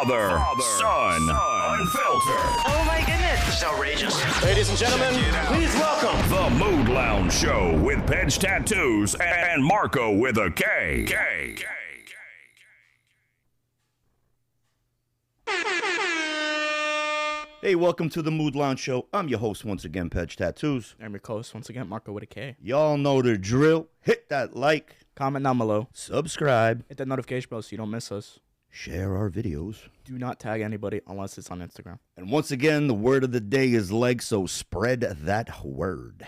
Father, Son, Unfiltered. Oh my goodness. This is outrageous. Ladies and gentlemen, please welcome The Mood Lounge Show with Pedge Tattoos and Marco with a K. Hey, welcome to the Mood Lounge Show. I'm your host once again, Pedge Tattoos. I'm your co-host once again, Marco with a K. Y'all know the drill. Hit that like, Comment down below. subscribe, Hit that notification bell so you don't miss us. share our videos. Do not tag anybody unless it's on Instagram. And once again, the word of the day is leg, so spread that word.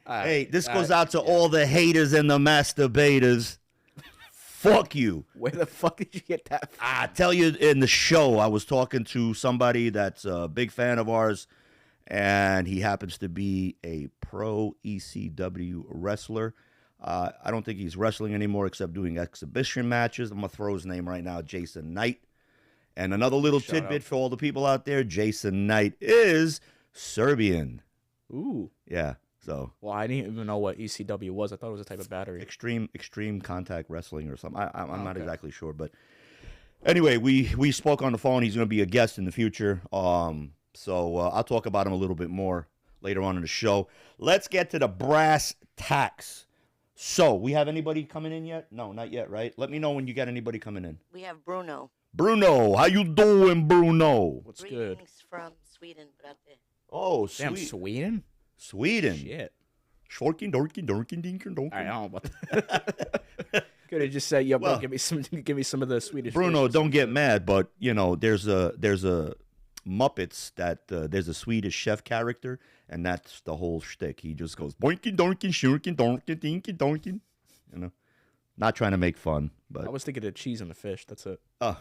Hey, this goes out to all the haters and the masturbators. Fuck you. Where the fuck did you get that from? I tell you, in the show, I was talking to somebody that's a big fan of ours, and he happens to be a pro ECW wrestler. I don't think he's wrestling anymore except doing exhibition matches. I'm going to throw his name right now, Jason Knight. And another little tidbit for all the people out there, Jason Knight is Serbian. Ooh. Yeah, so. Well, I didn't even know what ECW was. I thought it was a type of battery. Extreme contact wrestling or something. I'm not exactly sure, but anyway, we spoke on the phone. He's going to be a guest in the future. So I'll talk about him a little bit more later on in the show. Let's get to the brass tacks. So, we have anybody coming in yet? No, not yet, right? Let me know when you got anybody coming in. We have Bruno. Bruno, how you doing, Bruno? What's good? Greetings from Sweden, brate. Oh, Damn, Sweden? Sweden. Shit. Shorkin, dorkin, dorkin, dinkin, dorkin. I don't know about that. Could have just said, "Yo, bro, give me some of the Swedish." Bruno, dishes. don't get mad, but you know, there's a Muppets that there's a Swedish chef character, and that's the whole shtick. He just goes boinkin, dorkin, shurkin, dorkin, dinkin, dorkin. You know, not trying to make fun, but I was thinking of cheese and the fish. That's it. the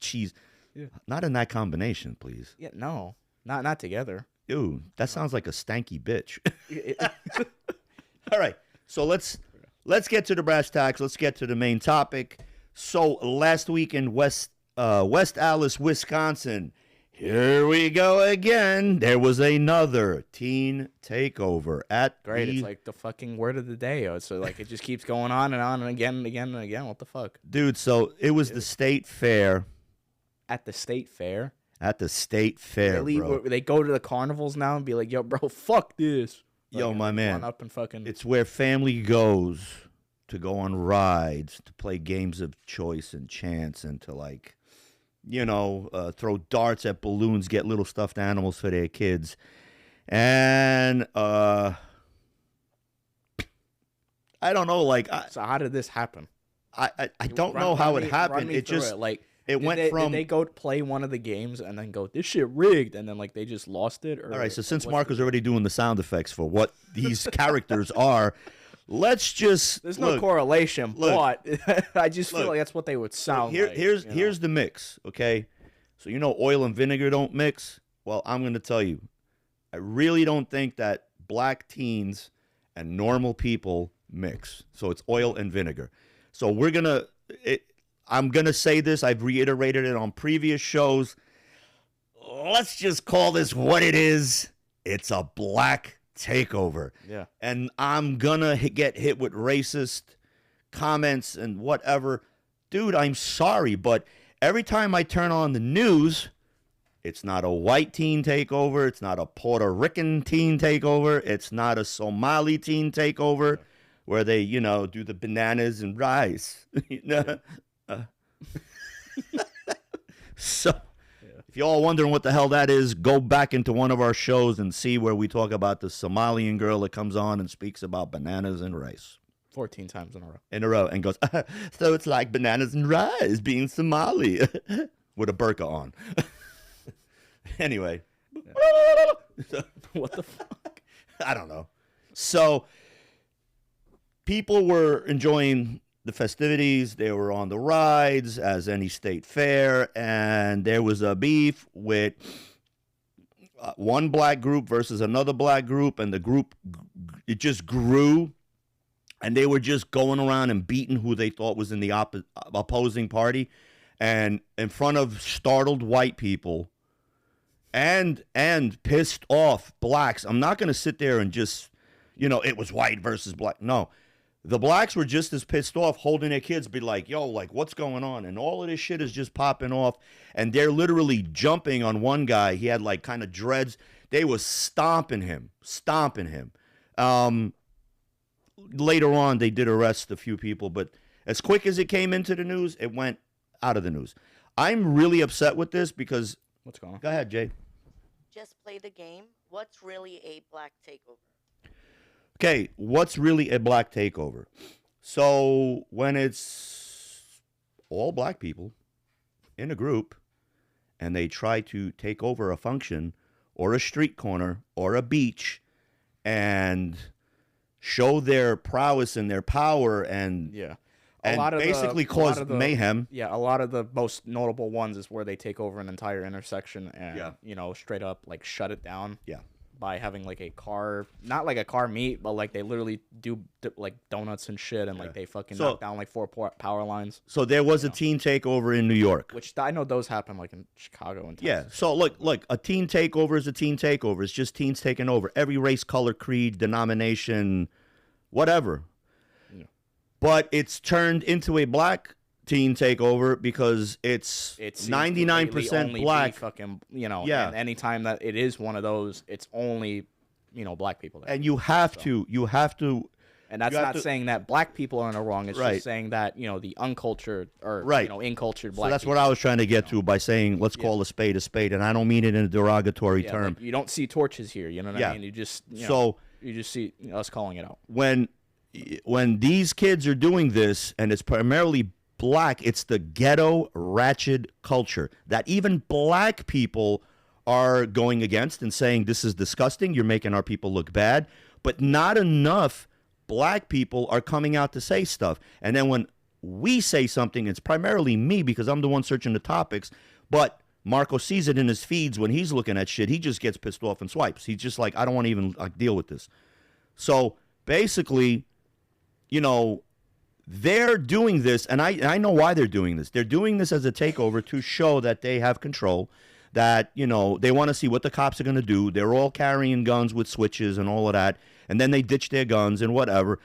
cheese, Yeah. not in that combination, please. Yeah, no, not together. Dude, that sounds like a stanky bitch. All right, so let's get to the brass tacks. Let's get to the main topic. So last week in West Allis, Wisconsin, here we go again. There was another teen takeover at Great, it's like the fucking word of the day. So like it just keeps going on and again and again and again. What the fuck? Dude, so it was the state fair. At the state fair. At the state fair, bro. They go to the carnivals now and be like, "Yo, bro, fuck this." Yo, Like, my man. run up and fucking. It's where family goes to go on rides, to play games of choice and chance, and to, like, you know, throw darts at balloons, get little stuffed animals for their kids. And I don't know, like, So how did this happen? I don't know how it happened. It just like it went from. Did they go play one of the games and then go, "This shit rigged," and then like they just lost it? Or, All right, so since what's Mark was already doing the sound effects for what these characters are, let's just there's no correlation, but I just feel like that's what they would sound like. Here's the mix, okay? So you know oil and vinegar don't mix? Well, I'm going to tell you, I really don't think that black teens and normal people mix. So it's oil and vinegar. So I'm going to say this. I've reiterated it on previous shows. Let's just call this what it is. It's a black takeover. Yeah. And I'm going to get hit with racist comments and whatever. Dude, I'm sorry, but every time I turn on the news, it's not a white teen takeover. It's not a Puerto Rican teen takeover. It's not a Somali teen takeover where they, you know, do the bananas and rice. So, if y'all wondering what the hell that is, go back into one of our shows and see where we talk about the Somalian girl that comes on and speaks about bananas and rice. 14 times in a row. And goes, so it's like bananas and rice being Somali with a burqa on. Anyway. Yeah. What the fuck? I don't know. So, people were enjoying the festivities. They were on the rides as any state fair, and there was a beef with one black group versus another black group, and the group, it just grew, and they were just going around and beating who they thought was in the opposing party, and in front of startled white people and pissed off blacks. I'm not going to sit there and just, you know, it was white versus black. No. The blacks were just as pissed off, holding their kids, be like, yo, like, what's going on? And all of this shit is just popping off. And they're literally jumping on one guy. He had like kind of dreads. They was stomping him. Later on, they did arrest a few people, but as quick as it came into the news, it went out of the news. I'm really upset with this because... What's going on? Go ahead, Jay. Just play the game. What's really a black takeover? Okay, what's really a black takeover? So when it's all black people in a group and they try to take over a function or a street corner or a beach and show their prowess and their power and basically cause mayhem. Yeah, a lot of the most notable ones is where they take over an entire intersection and, straight up, like, shut it down. Yeah. By having, like, a car, not like a car meet, but, like, they literally do, like, donuts and shit, and, like, they fucking knock down, like, 4 power lines. So there was a teen takeover in New York. Which I know those happen, like, in Chicago and Texas. Yeah, so look, a teen takeover is a teen takeover. It's just teens taking over. Every race, color, creed, denomination, whatever. Yeah. But it's turned into a black teen takeover because it's 99% black. Fucking, and anytime that it is one of those, it's only, black people there. And you have to. And that's not saying that black people are in the wrong. It's just saying that, the uncultured or, incultured black So that's people, what I was trying to get to by saying, let's call a spade a spade. And I don't mean it in a derogatory term. Like, you don't see torches here. You know what I mean? You just, you just see us calling it out. When these kids are doing this, and it's primarily black, it's the ghetto ratchet culture that even black people are going against and saying this is disgusting, you're making our people look bad, but not enough black people are coming out to say stuff. And then when we say something, it's primarily me because I'm the one searching the topics, but Marco sees it in his feeds when he's looking at shit, he just gets pissed off and swipes. He's just like, I don't want to even deal with this. So basically, they're doing this, and I know why they're doing this. They're doing this as a takeover to show that they have control, that, they want to see what the cops are going to do. They're all carrying guns with switches and all of that, and then they ditch their guns and whatever.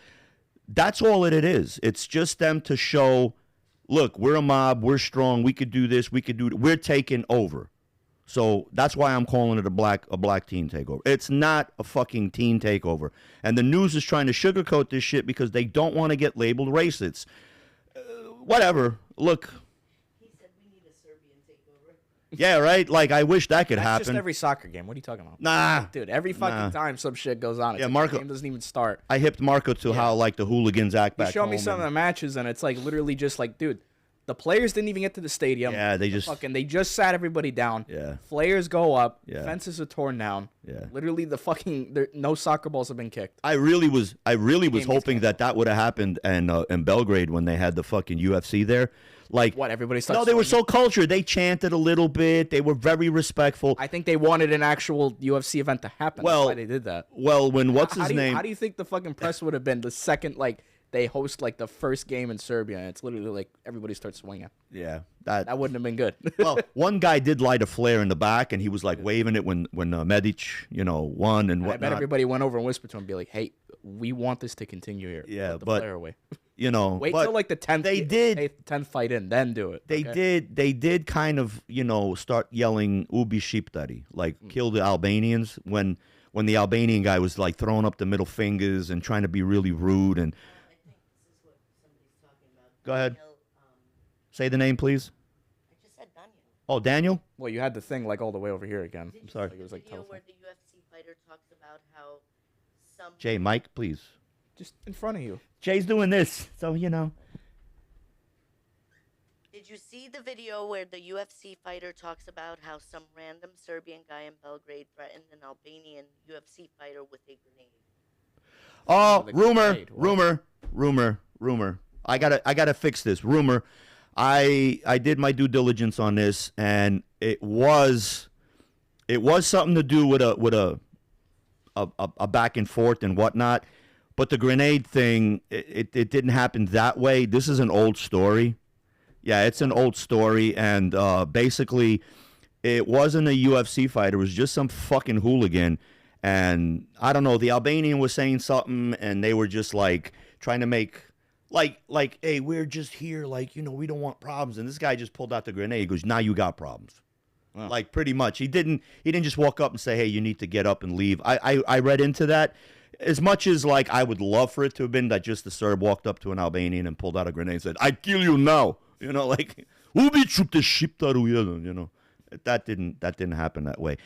That's all it is. It's just them to show, look, we're a mob, we're strong, we could do this, we're taking over. So that's why I'm calling it a black teen takeover. It's not a fucking teen takeover. And the news is trying to sugarcoat this shit because they don't want to get labeled racist. Whatever. Look. He said we need a Serbian takeover. Yeah, right? Like, I wish that could That's happen. just every soccer game. What are you talking about? Nah. Dude, every fucking time some shit goes on. It's like Marco, the game doesn't even start. I hipped Marco to how, like, the hooligans act back home. You show me some of the matches, and it's, like, literally just like, dude, the players didn't even get to the stadium. Yeah, they just sat everybody down. Yeah. Flares go up. Yeah. Fences are torn down. Yeah. Literally, no soccer balls have been kicked. I really was hoping that would have happened in Belgrade when they had the fucking UFC there. Like, what, everybody started No, they were so cultured. They chanted a little bit. They were very respectful. I think they wanted an actual UFC event to happen. That's why they did that. Well, when what's his name? How do you think the fucking press would have been the second, like, they host, like, the first game in Serbia, and it's literally, like, everybody starts swinging. Yeah. That wouldn't have been good. Well, one guy did light a flare in the back, and he was, like, waving it when Medic, won and whatnot. I bet everybody went over and whispered to him, be like, hey, we want this to continue here. Yeah, Put the but, flare away. Wait till, like, the 10th fight in, then do it. They did kind of, start yelling, Ubi Shiptari, like, kill the Albanians, when the Albanian guy was, like, throwing up the middle fingers and trying to be really rude and... Go ahead. Say the name, please. I just said Daniel. Oh, Daniel? Well, you had the thing, like, all the way over here again. I'm sorry. Like, it was like video where the UFC fighter talks about how some... Jay, Mike, please. Just in front of you. Jay's doing this, so, Did you see the video where the UFC fighter talks about how some random Serbian guy in Belgrade threatened an Albanian UFC fighter with a grenade? Oh, rumor. I gotta fix this. Rumor. I did my due diligence on this, and it was something to do with a back and forth and whatnot. But the grenade thing, it didn't happen that way. This is an old story. Yeah, it's an old story, and basically, it wasn't a UFC fighter. It was just some fucking hooligan, and I don't know. The Albanian was saying something, and they were just like trying to make like, hey, we're just here, like, you know, we don't want problems. And this guy just pulled out the grenade. He goes, now you got problems. Wow. Like, pretty much. He didn't just walk up and say, hey, you need to get up and leave. I read into that. As much as, like, I would love for it to have been that just the Serb walked up to an Albanian and pulled out a grenade and said, I kill you now. You know, like, you know. That didn't happen that way.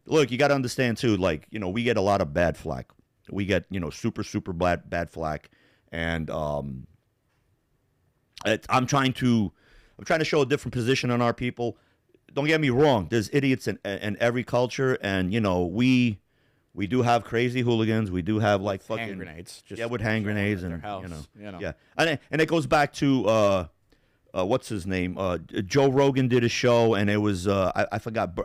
Look, you got to understand, too, like, you know, we get a lot of bad flack. We get, you know, super bad flack. And I'm trying to show a different position on our people. Don't get me wrong. There's idiots in every culture, and you know we do have crazy hooligans. We do have like fucking hand grenades. With hand grenades and house, you know. Yeah, and it goes back to what's his name? Joe Rogan did a show, and it was I forgot.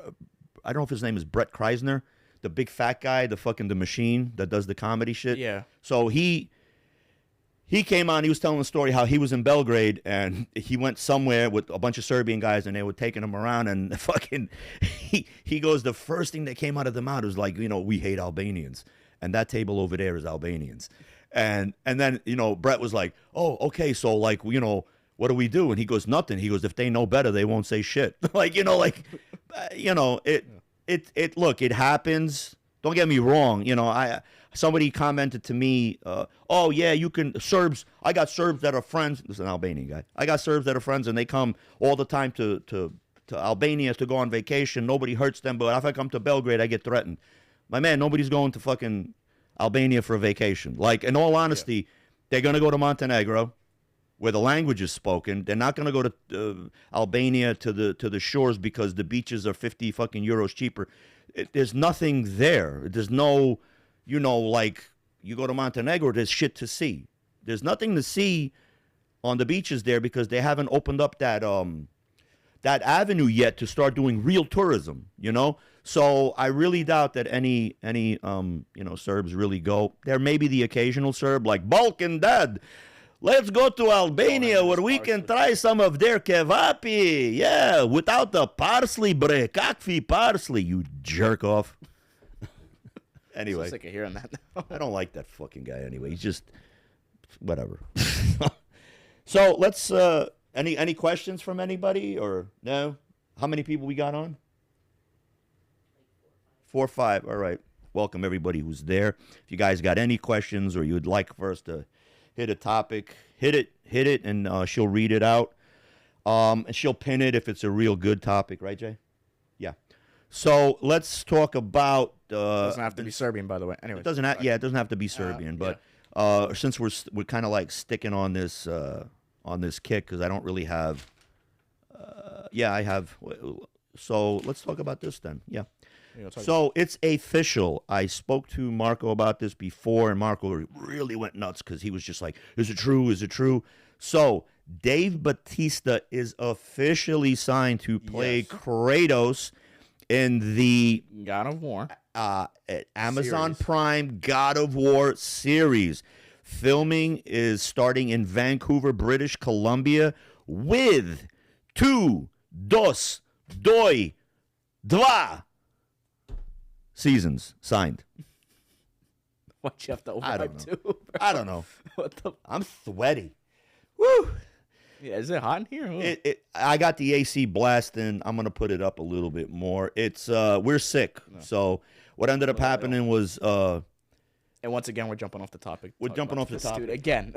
I don't know if his name is Brett Kreisner, the big fat guy, the machine that does the comedy shit. Yeah. So he came on, he was telling the story how he was in Belgrade, and he went somewhere with a bunch of Serbian guys, and they were taking him around, and fucking, he goes, the first thing that came out of the mouth was like, you know, we hate Albanians, and that table over there is Albanians. And then, you know, Brett was like, oh, okay, so, like, you know, what do we do? And he goes, nothing. He goes, if they know better, they won't say shit. Like, you know, like, you know, look, it happens. Don't get me wrong, you know, somebody commented to me, oh, yeah, you can, Serbs, I got Serbs that are friends. This is an Albanian guy. I got Serbs that are friends, and they come all the time to Albania to go on vacation. Nobody hurts them, but if I come to Belgrade, I get threatened. My man, nobody's going to fucking Albania for a vacation. Like, in all honesty, they're going to go to Montenegro, where the language is spoken. They're not going to go to Albania to the shores because the beaches are 50 fucking euros cheaper. There's nothing there. There's no, you know, like, you go to Montenegro, there's shit to see. There's nothing to see on the beaches there because they haven't opened up that avenue yet to start doing real tourism, you know? So I really doubt that any you know, Serbs really go. There may be the occasional Serb, like Balkan Dad. Let's go to Albania where we can try some of their kevapi. Yeah, without the parsley, bre. Kakvi parsley, you jerk off. Anyway. I'm sick of hearing that now. I don't like that fucking guy anyway. He's just, whatever. So let's, any questions from anybody or no? How many people we got on? 4 or 5. All right. Welcome everybody who's there. If you guys got any questions or you'd like for us to hit a topic, hit it, and she'll read it out. And she'll pin it if it's a real good topic, right, Jay? Yeah. So let's talk about. It doesn't have to be Serbian, by the way. Anyway, it doesn't have. Yeah, it doesn't have to be Serbian, but since we're kind of like sticking on this kick because I don't really have. Yeah, I have. So let's talk about this then. Yeah. So it's official. I spoke to Marco about this before, and Marco really went nuts because he was just like, is it true? Is it true? So Dave Bautista is officially signed to play Kratos in the God of War Amazon Prime God of War series. Filming is starting in Vancouver, British Columbia with 2, 2, seasons signed. Why'd you have to overhype too, bro? I don't know. What the? I'm sweaty. Woo! Yeah, is it hot in here? I got the AC blasting. I'm gonna put it up a little bit more. It's we're sick. No. So what ended up happening was and once again we're jumping off the topic. We're jumping off the topic dude, again.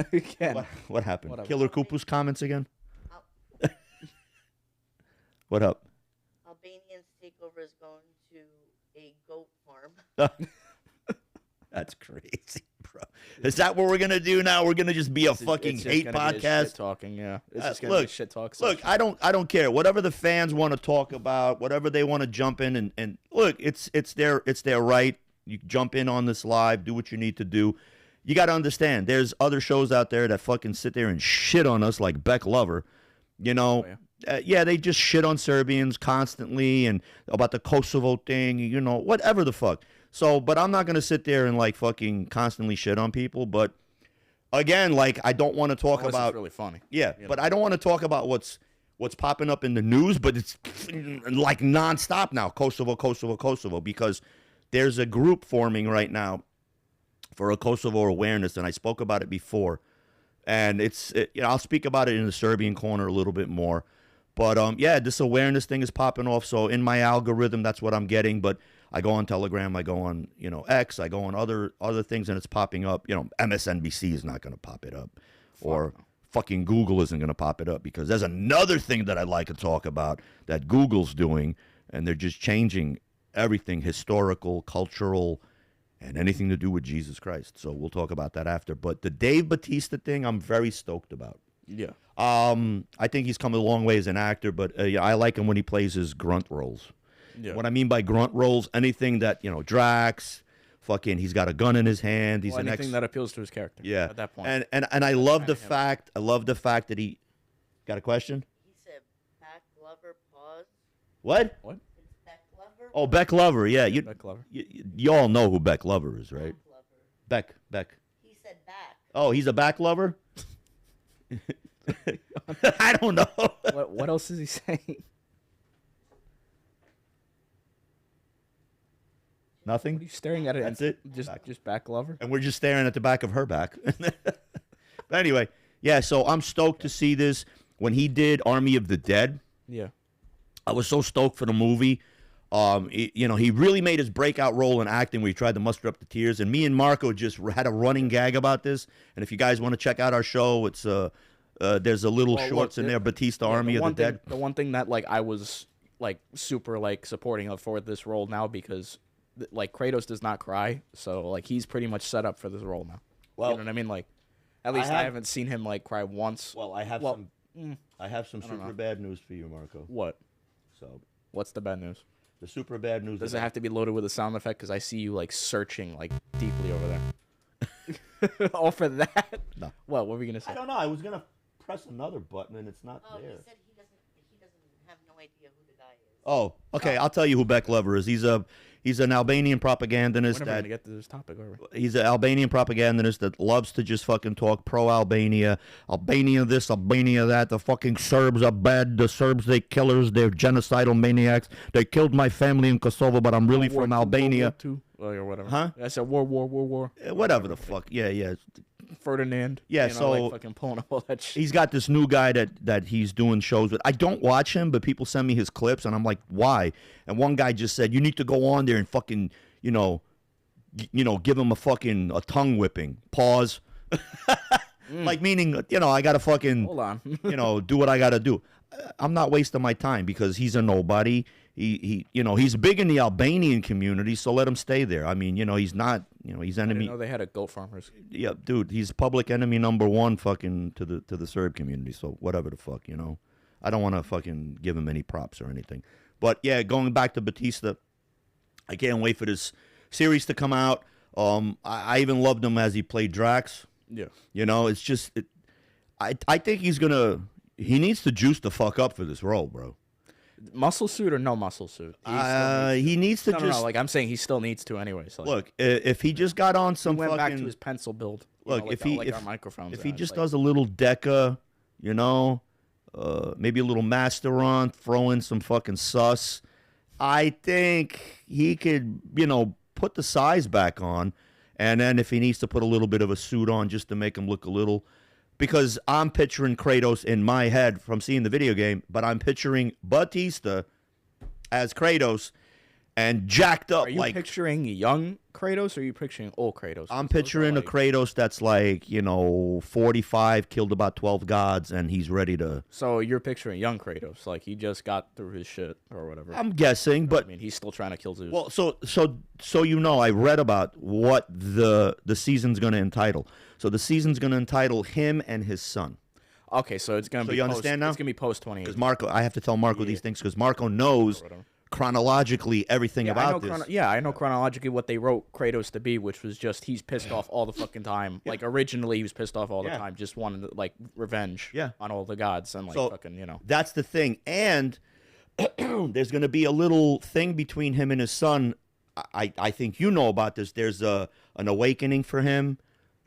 What happened? Whatever. Killer Koopa's comments again. What up? Albanians takeover is going to a goat farm. That's crazy, bro. Is that what we're gonna do now? We're gonna just be a fucking hate podcast? Shit talking, yeah. It's just gonna be shit talk. Look, I don't care. Whatever the fans want to talk about, whatever they want to jump in and look, it's their right. You jump in on this live, do what you need to do. You got to understand, there's other shows out there that fucking sit there and shit on us like Beck Lover. You know, they just shit on Serbians constantly and about the Kosovo thing, you know, whatever the fuck. So, but I'm not going to sit there and like fucking constantly shit on people. But again, like, I don't want to talk about. It's really funny. Yeah, but I don't want to talk about what's popping up in the news, but it's like nonstop now. Kosovo, because there's a group forming right now for a Kosovo awareness, and I spoke about it before. And I'll speak about it in the Serbian corner a little bit more. But, yeah, this awareness thing is popping off. So in my algorithm, that's what I'm getting. But I go on Telegram, I go on, X, I go on other things, and it's popping up. MSNBC is not going to pop it up. Or fucking Google isn't going to pop it up, because there's another thing that I'd like to talk about that Google's doing, and they're just changing everything, historical, cultural, and anything to do with Jesus Christ. So we'll talk about that after. But the Dave Bautista thing, I'm very stoked about. Yeah. I think he's come a long way as an actor, but I like him when he plays his grunt roles. Yeah. What I mean by grunt roles, anything that, Drax, fucking, he's got a gun in his hand. He's anything that appeals to his character. Yeah. At that point. And I love the fact that he got a question. He said back lover pause. What? What? It's Beck lover. Oh, Beck Lover. Yeah, Beck Lover. You all know who Beck Lover is, right? Back lover. Beck. He said back. Oh, he's a back lover. I don't know. What else is he saying? Nothing. What are you staring at it? That's it. Just back lover. And we're just staring at the back of her back. But anyway, yeah. So I'm stoked to see this. When he did Army of the Dead, Yeah. I was so stoked for the movie. He really made his breakout role in acting where he tried to muster up the tears. And me and Marco just had a running gag about this. And if you guys want to check out our show, it's there's a little shorts in there. Bautista, Army of the Dead. The one thing that I was super supporting of for this role now, because Kratos does not cry, so he's pretty much set up for this role now. Well, you know what I mean? At least I haven't seen him cry once. Well, I have some super bad news for you, Marco. What? So, what's the bad news? the super bad news. Does it have to be loaded with a sound effect? Because I see you searching deeply over there. All for that? No. What were we gonna say? I don't know. I was gonna press another button and it's not Oh, there. he said he doesn't have no idea who the guy is. Oh, okay. I'll tell you who Beck Lover is. He's an Albanian propagandist. We're never gonna get to this topic, are we? He's an Albanian propagandist that loves to just fucking talk pro-Albania. Albania this, Albania that. The fucking Serbs are bad. The Serbs, they killers. They're genocidal maniacs. They killed my family in Kosovo, but I'm really from Albania. Or whatever. Huh? I said war. Whatever the fuck. Yeah. Ferdinand. Yeah, so fucking pulling up all that shit. He's got this new guy that he's doing shows with. I don't watch him, but people send me his clips, and I'm like, why? And one guy just said, you need to go on there and fucking, give him a tongue whipping. Pause. Meaning, I got to fucking, Hold on. do what I got to do. I'm not wasting my time because he's a nobody. He's big in the Albanian community, so let him stay there. I mean, he's not, he's I enemy. didn't know they had a goat farmers. Yeah, dude, he's public enemy number one fucking to the Serb community. So whatever the fuck, I don't want to fucking give him any props or anything. But yeah, going back to Bautista, I can't wait for this series to come out. I even loved him as he played Drax. Yeah. It's just, I think he needs to juice the fuck up for this role, bro. Muscle suit or no muscle suit? He needs to No, I'm saying he still needs to anyways. Look, if he just got on some he went fucking... back to his pencil build. Look, our microphones. If he just does a little Deca, maybe a little Masteron, throw in some fucking sus, I think he could, put the size back on, and then if he needs to put a little bit of a suit on just to make him look a little... Because I'm picturing Kratos in my head from seeing the video game, but I'm picturing Bautista as Kratos and jacked up. Are you picturing young Kratos or are you picturing old Kratos? I'm picturing a Kratos that's 45, killed about 12 gods, and he's ready to... So you're picturing young Kratos, he just got through his shit or whatever. I'm guessing, but... I mean, he's still trying to kill Zeus. Well, so I read about what the season's going to entitle. So the season's going to entitle him and his son. Okay, so it's going to be... you understand now? It's going to be post-28. Because I have to tell Marco these things because Marco knows chronologically everything about this. I know chronologically what they wrote Kratos to be, which was just he's pissed off all the fucking time. Originally he was pissed off all the time, just wanted revenge on all the gods and That's the thing. And there's going to be a little thing between him and his son. I think you know about this. There's an awakening for him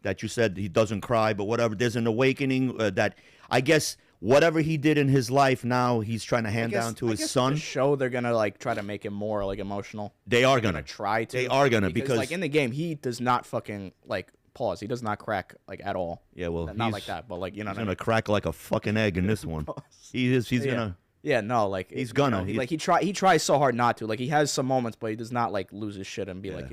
that you said he doesn't cry, but whatever. There's an awakening that I guess whatever he did in his life, now he's trying to hand down to his son. The show, they're gonna like try to make him more like emotional. They are gonna try to. They are gonna because like in the game, he does not fucking like pause. He does not crack like at all. Yeah, well, not like that, but like he's gonna crack like a fucking egg in this one. He's gonna. Yeah, no, like he's gonna. Like he tries so hard not to. Like he has some moments, but he does not like lose his shit and be like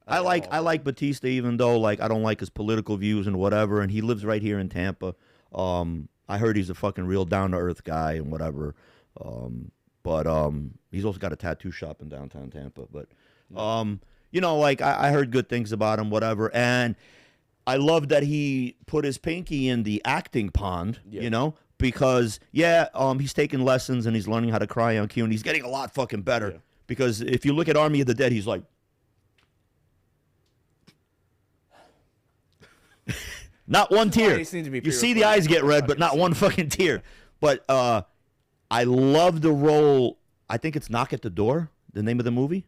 like I like Bautista, even though like I don't like his political views and whatever, and he lives right here in Tampa. I heard he's a fucking real down to earth guy and whatever. But he's also got a tattoo shop in downtown Tampa. But like I heard good things about him, whatever, and I love that he put his pinky in the acting pond. Because he's taking lessons and he's learning how to cry on cue, and he's getting a lot fucking better. Yeah. Because if you look at Army of the Dead, he's like. Not one tear. You see the eyes get red, but not one fucking tear. But I love the role. I think it's Knock at the Door, the name of the movie.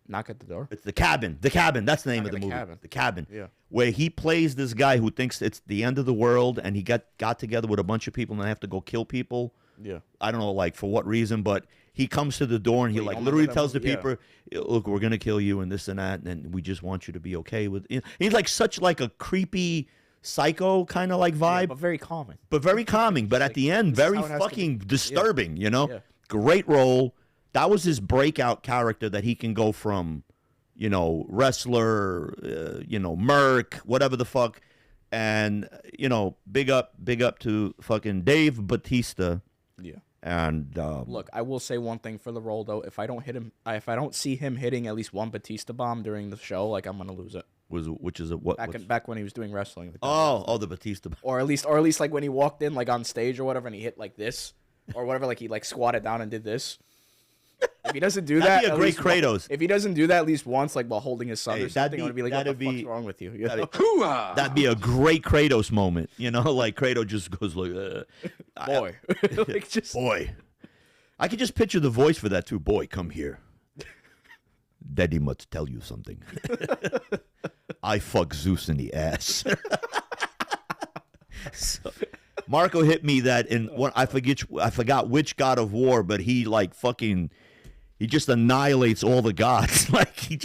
Knock at the Door? It's The Cabin. The Cabin. That's the name of the movie. The Cabin. Yeah. Where he plays this guy who thinks it's the end of the world, and he got together with a bunch of people and they have to go kill people. Yeah. I don't know, like, for what reason, but he comes to the door and he literally tells the people, look, we're going to kill you and this and that, and we just want you to be okay with it. He's like such like a creepy psycho kind of like vibe. But very calming. But at the end, very fucking disturbing, Yeah. Great role. That was his breakout character that he can go from, wrestler, merc, whatever the fuck. And, big up to fucking Dave Bautista. Yeah. And look, I will say one thing for the role though. If I don't see him hitting at least one Bautista bomb during the show, like I'm gonna lose it. Which is what? Back when he was doing wrestling. Like the Bautista bomb. Or at least like when he walked in like on stage or whatever, and he hit like this or whatever, like he like squatted down and did this. If he doesn't do that'd be a great Kratos. If he doesn't do that at least once, like while holding his son or something, I'm gonna be like, what the fuck's wrong with you? That'd be a great Kratos moment, like Kratos just goes like, boy, like just boy. I could just picture the voice for that too. Boy, come here. Daddy must tell you something. I fuck Zeus in the ass. So, Marco hit me that in one. I forgot which God of War, but he like fucking. He just annihilates all the gods. Like he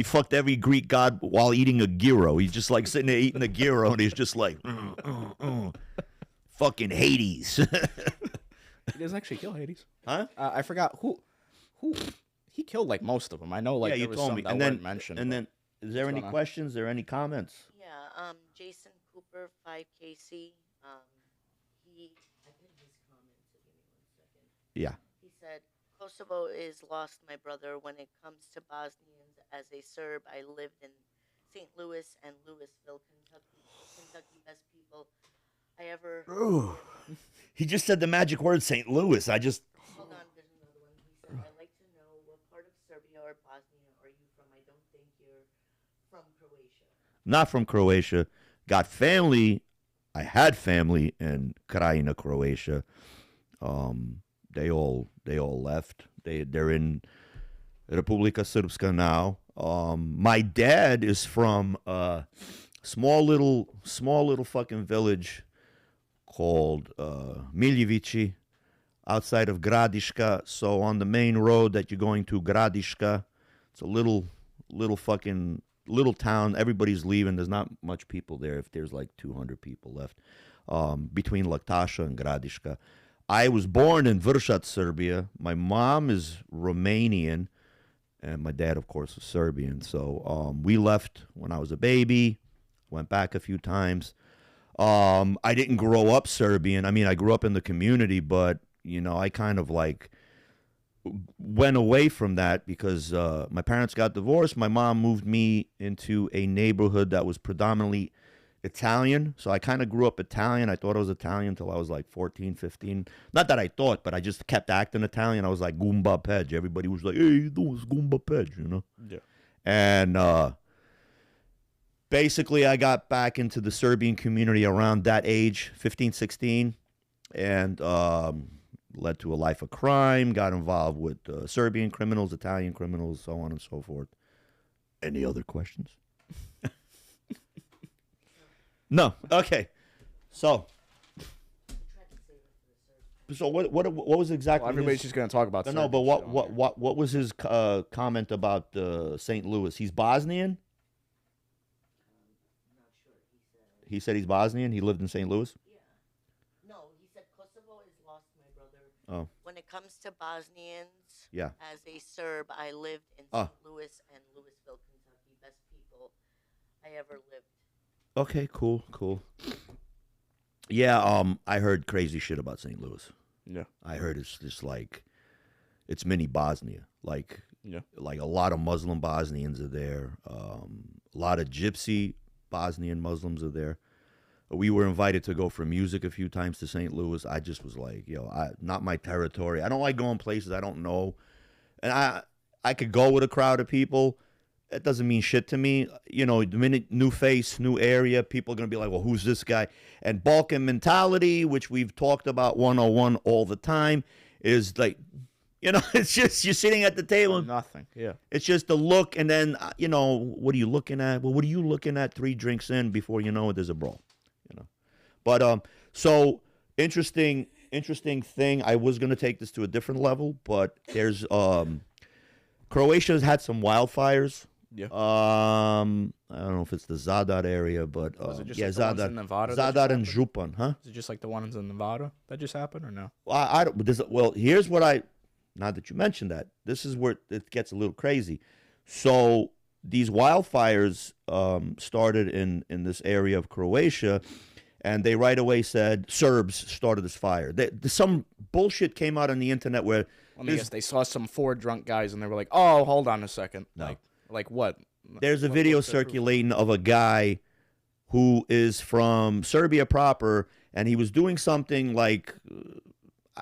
fucked every Greek god while eating a gyro. He's just like sitting there eating a gyro, and he's just like, fucking Hades. He doesn't actually kill Hades, huh? I forgot who he killed. Like most of them, I know. Like you there was told some me. that weren't mentioned. And then, is there any questions? Is there any comments? Yeah. Jason Cooper, 5KC. I did his comment. So give me 1 second. Yeah. He said, Kosovo is lost, my brother. When it comes to Bosnians, as a Serb, I lived in St. Louis and Louisville, Kentucky. Best people I ever. Ooh. He just said the magic word, St. Louis. Hold on, there's another one. He said, I'd like to know what part of Serbia or Bosnia are you from? I don't think you're from Croatia. Not from Croatia. Got family. I had family in Krajina, Croatia. They all left. They're in Republika Srpska now. My dad is from a small little fucking village called Miljevići, outside of Gradiška. So on the main road that you're going to Gradiška, it's a little town. Everybody's leaving. There's not much people there. If there's like 200 people left, between Laktaša and Gradiška. I was born in Vršac, Serbia. My mom is Romanian, and my dad, of course, is Serbian. So we left when I was a baby. Went back a few times. I didn't grow up Serbian. I mean, I grew up in the community, but I kind of like went away from that because my parents got divorced. My mom moved me into a neighborhood that was predominantly Italian. So I kind of grew up Italian. I thought I was Italian until I was like 14, 15. Not that I thought, but I just kept acting Italian. I was like Gumba Pej. Everybody was like, hey, you doing Gumba Pej, Yeah. And basically I got back into the Serbian community around that age, 15, 16, and led to a life of crime, got involved with Serbian criminals, Italian criminals, so on and so forth. Any other questions? No. Okay. So So what was exactly? Well, everybody's just gonna talk about. No, but what was his comment about St. Louis? He's Bosnian. He said he's Bosnian. He lived in St. Louis. Yeah. No, he said Kosovo is lost, my brother. Oh. When it comes to Bosnians, Yeah. as a Serb, I lived in St. Louis and Louisville, Kentucky. Best people I ever lived. Okay, cool. Yeah, I heard crazy shit about St. Louis. Yeah. I heard it's just like, it's mini Bosnia. Like, yeah, like a lot of Muslim Bosnians are there. A lot of Gypsy Bosnian Muslims are there. We were invited to go for music a few times to St. Louis. I just was like, not my territory. I don't like going places I don't know. And I could go with a crowd of people. That doesn't mean shit to me. You know, the minute new face, new area, people are going to be like, well, who's this guy? And Balkan mentality, which we've talked about 101 all the time, is like, you know, it's just you're sitting at the table. Nothing. Yeah. It's just a look. And then, you know, what are you looking at? Well, what are you looking at 3 drinks in before you know it, there's a brawl, you know? But so interesting thing. I was going to take this to a different level, but there's Croatia's had some wildfires. Yeah. I don't know if it's the Zadar area, but was it just yeah, like the ones in Nevada Zadar and Župan, huh? Is it just like the ones in Nevada that just happened, or no? Well, I don't. Well, here's what now that you mentioned that, this is where it gets a little crazy. So these wildfires started in this area of Croatia, and they right away said Serbs started this fire. Some bullshit came out on the internet where I guess they saw some 4 drunk guys and they were like, "Oh, hold on a second." No. Like what? There's a video circulating of a guy who is from Serbia proper, and he was doing something like,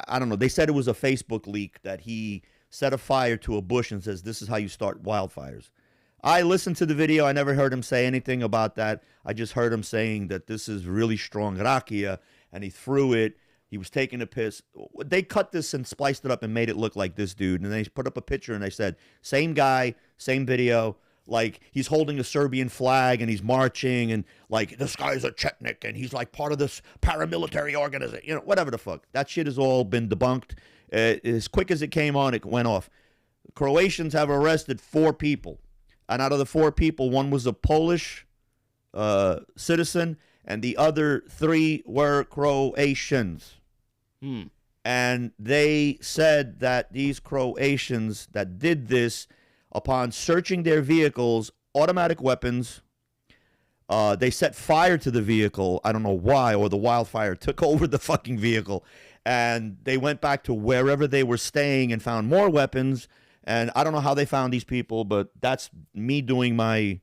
I don't know. They said it was a Facebook leak that he set a fire to a bush and says, this is how you start wildfires. I listened to the video. I never heard him say anything about that. I just heard him saying that this is really strong rakia, and he threw it. He was taking a piss. They cut this and spliced it up and made it look like this dude. And they put up a picture and they said, same guy, same video. Like, he's holding a Serbian flag and he's marching, and like, this guy's a Chetnik and he's like part of this paramilitary organization, you know, whatever the fuck. That shit has all been debunked. As quick as it came on, it went off. Croatians have arrested 4 people. And out of the 4 people, one was a Polish citizen and the other 3 were Croatians. And they said that these Croatians that did this, upon searching their vehicles, automatic weapons, they set fire to the vehicle. I don't know why, or the wildfire took over the fucking vehicle. And they went back to wherever they were staying and found more weapons. And I don't know how they found these people, but that's me doing my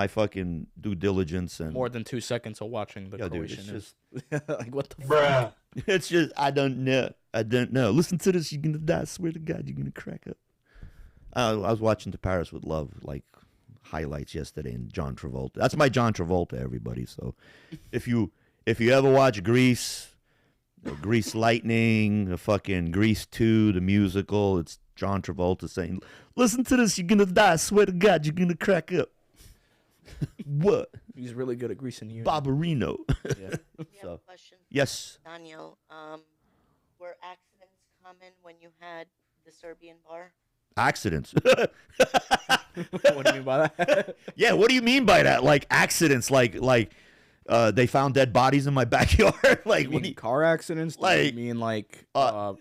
fucking due diligence. And more than 2 seconds of watching the Croatian. Dude, it's just like, what the Bruh. fuck? It's just, I don't know. Listen to this, you're going to die. I swear to God, you're going to crack up. I was watching To Paris with Love, like, highlights yesterday, and John Travolta. That's my John Travolta, everybody. So if you ever watch Grease, Grease Lightning, fucking Grease 2, the musical, it's John Travolta saying, listen to this, you're going to die. I swear to God, you're going to crack up. What? He's really good at greasing you. Barbarino. Yeah. We have a question. Yes. Daniel, were accidents common when you had the Serbian bar? Accidents. What do you mean by that? Yeah, what do you mean by that? Like accidents, like they found dead bodies in my backyard. Like, you mean car accidents? Do you mean like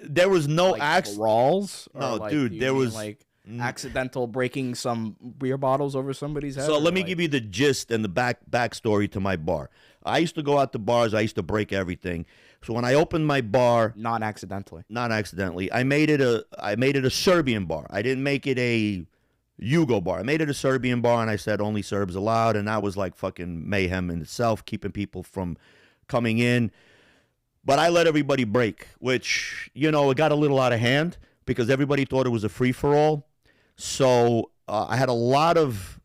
there was no like brawls? No, like, dude, there was like accidental breaking some beer bottles over somebody's head. So let me give you the gist and the backstory to my bar. I used to go out to bars. I used to break everything. So when I opened my bar, not accidentally, I made it a Serbian bar. I didn't make it a Yugo bar. I made it a Serbian bar, and I said only Serbs allowed, and that was like fucking mayhem in itself, keeping people from coming in. But I let everybody break, which, you know, it got a little out of hand because everybody thought it was a free for all. So I had a lot of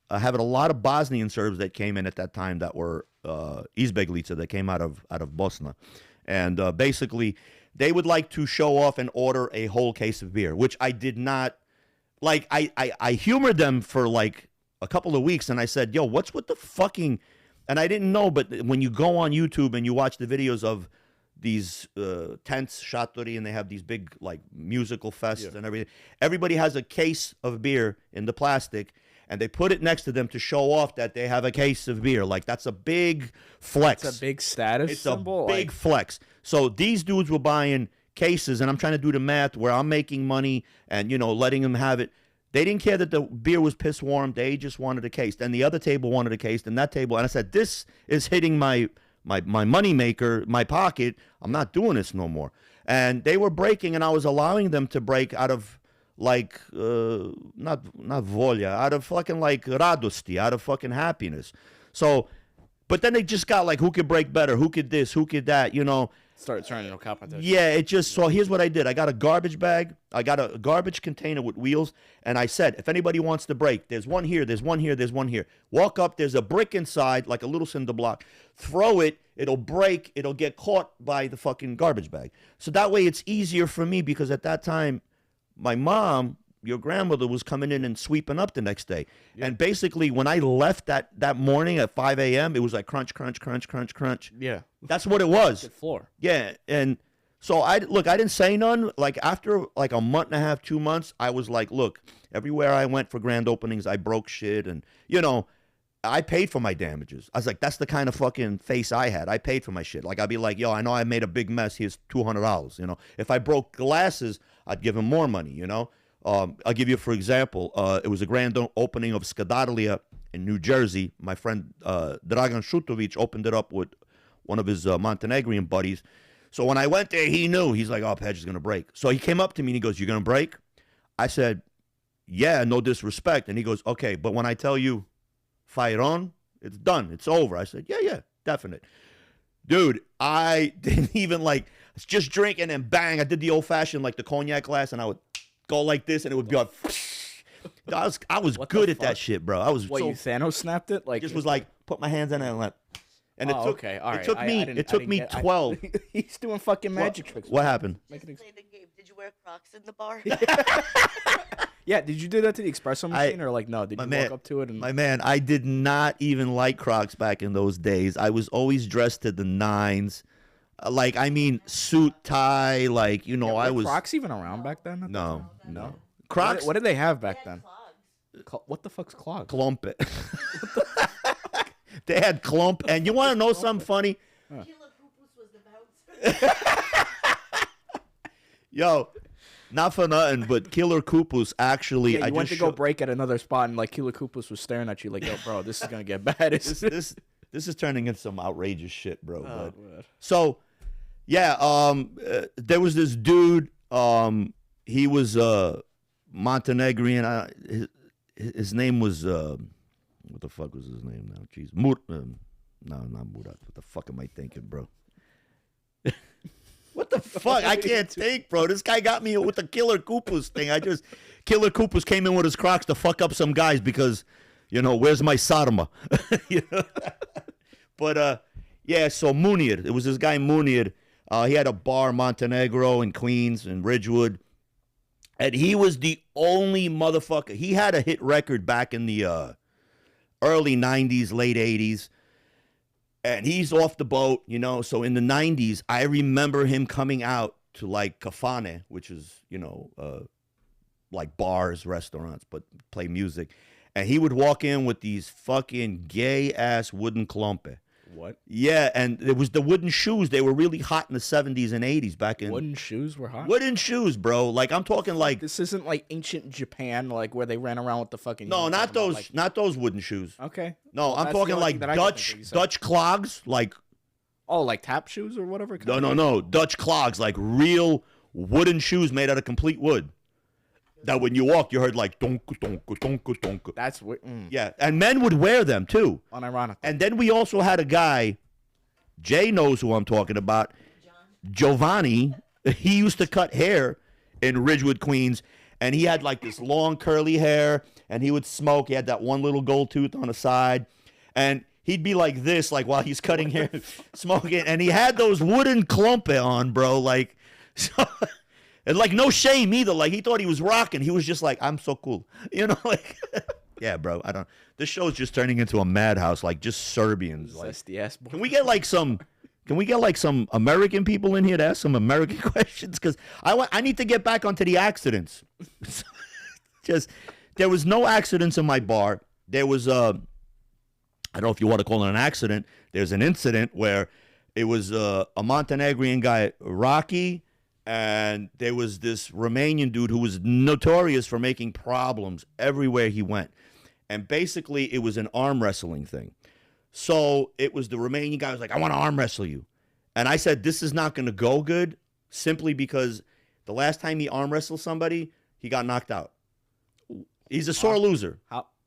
Bosnian Serbs that came in at that time that were izbeglica that came out of Bosnia. And basically, they would like to show off and order a whole case of beer, which I did not. Like, I humored them for like a couple of weeks, and I said, yo, what's with the fucking... And I didn't know, but when you go on YouTube and you watch the videos of these tents, shatori, and they have these big like musical fests and everything. Everybody has a case of beer in the plastic, and they put it next to them to show off that they have a case of beer. Like, that's a big flex. It's a big status symbol. It's a big flex. So these dudes were buying cases, and I'm trying to do the math where I'm making money and, you know, letting them have it. They didn't care that the beer was piss warm. They just wanted a case. And the other table wanted a case, and that table. And I said, this is hitting my money maker, my pocket. I'm not doing this no more. And they were breaking, and I was allowing them to break out of like not volja, out of fucking like radosti, out of fucking happiness. So, but then they just got like, who could break better? Who could this? Who could that? You know. Start turning into a competition. Yeah, it just, so here's what I did. I got a garbage bag. I got a garbage container with wheels, and I said, if anybody wants to break, there's one here, there's one here, there's one here. Walk up, there's a brick inside, like a little cinder block. Throw it, it'll break, it'll get caught by the fucking garbage bag. So that way it's easier for me, because at that time, my mom, your grandmother, was coming in and sweeping up the next day. Yeah. And basically, when I left that morning at 5 a.m., it was like crunch, crunch, crunch, crunch, crunch. Yeah. That's what it was. Good floor. Yeah. And so I didn't say none. Like, after like a month and a half, 2 months, I was like, look, everywhere I went for grand openings, I broke shit. And, you know, I paid for my damages. I was like, that's the kind of fucking face I had. I paid for my shit. Like, I'd be like, yo, I know I made a big mess. Here's $200. You know, if I broke glasses, I'd give him more money, you know. I'll give you, for example, it was a grand opening of Skadarlija in New Jersey. My friend Dragan Šutović opened it up with one of his Montenegrin buddies. So when I went there, he knew. He's like, oh, Pedge is going to break. So he came up to me and he goes, you going to break? I said, yeah, no disrespect. And he goes, okay, but when I tell you fire on, it's done. It's over. I said, yeah, definite. Dude, I didn't even like, just drinking and bang. I did the old-fashioned, like the cognac glass, and I would go like this, and it would be like, I was good at that shit, bro. I was. What, you Thanos snapped it? Like, just was like, put my hands on it and like, and it took. Okay, all right. It took me 12. He's doing fucking magic tricks. What happened? Play the game. Did you wear Crocs in the bar? Yeah, did you do that to the espresso machine, or like, no? Did you walk up to it? And... My man, I did not even like Crocs back in those days. I was always dressed to the nines. Like, I mean, suit, tie, like, you know, I was... Crocs even around back then? No. Crocs? What did they have back then? What the fuck's clogs? Klompe. They had Klompe. And you want to know something funny? Killer Pupus was the bouncer. Yo, not for nothing, but Killer Kupus actually... Yeah, you went to go break at another spot, and like Killer Kupus was staring at you like, yo, bro, this is going to get bad. This is turning into some outrageous shit, bro. So, yeah, there was this dude. He was Montenegrin. His name was what the fuck was his name now? Jeez, no, not Murat. What the fuck am I thinking, bro? What the fuck? I can't think, bro. This guy got me with the Killer Kupus thing. Killer Kupus came in with his Crocs to fuck up some guys because, you know, where's my Sarma? You know? But, yeah, so Munir. It was this guy Munir. He had a bar, Montenegro, in Queens and Ridgewood. And he was the only motherfucker. He had a hit record back in the early 90s, late 80s. And he's off the boat, you know. So in the 90s, I remember him coming out to, like, Kafane, which is, you know, like bars, restaurants, but play music. And he would walk in with these fucking gay-ass wooden Klompe. What? Yeah, and it was the wooden shoes. They were really hot in the 70s and 80s back in... Wooden shoes were hot? Wooden shoes, bro. Like, I'm talking like... This isn't like ancient Japan, like where they ran around with the fucking... No, not those wooden shoes. Okay. No, well, I'm talking like Dutch clogs, like... Oh, like tap shoes or whatever? No. Dutch clogs, like real wooden shoes made out of complete wood. That when you walk, you heard like donk, donk, donk, donk. That's weird. Yeah, and men would wear them too. Unironic. And then we also had a guy, Jay knows who I'm talking about, Giovanni. He used to cut hair in Ridgewood, Queens, and he had like this long curly hair, and he would smoke. He had that one little gold tooth on the side, and he'd be like this, like while he's cutting hair, smoking, and he had those wooden Klompe on, bro, like so. And, like, no shame either. Like, he thought he was rocking. He was just like, I'm so cool. You know, like, yeah, bro. This show's just turning into a madhouse, like, just Serbians. Like, Sexiaets. can we get, like, some Can we get like some American people in here to ask some American questions? Because I need to get back onto the accidents. Just there was no accidents in my bar. There was I don't know if you want to call it an accident. There's an incident where it was a Montenegrin guy, Rocky, and there was this Romanian dude who was notorious for making problems everywhere he went. And basically, it was an arm wrestling thing. So it was the Romanian guy who was like, I want to arm wrestle you. And I said, this is not going to go good simply because the last time he arm wrestled somebody, he got knocked out. He's a sore loser.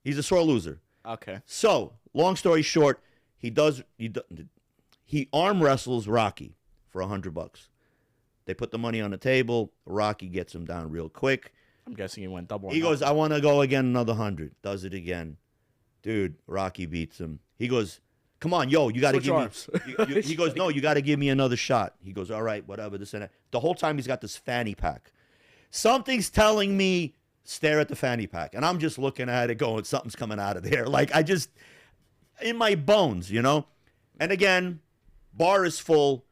He's a sore loser. Okay. So, long story short, he arm wrestles Rocky for $100. They put the money on the table. Rocky gets him down real quick. I'm guessing he went double. He goes, I want to go again, another 100. Does it again. Dude, Rocky beats him. He goes, come on, yo, you got to give me. He goes, no, you got to give me another shot. He goes, all right, whatever, this and that. The whole time he's got this fanny pack. Something's telling me stare at the fanny pack. And I'm just looking at it going, something's coming out of there. Like, I just, in my bones, you know? And again, bar is full.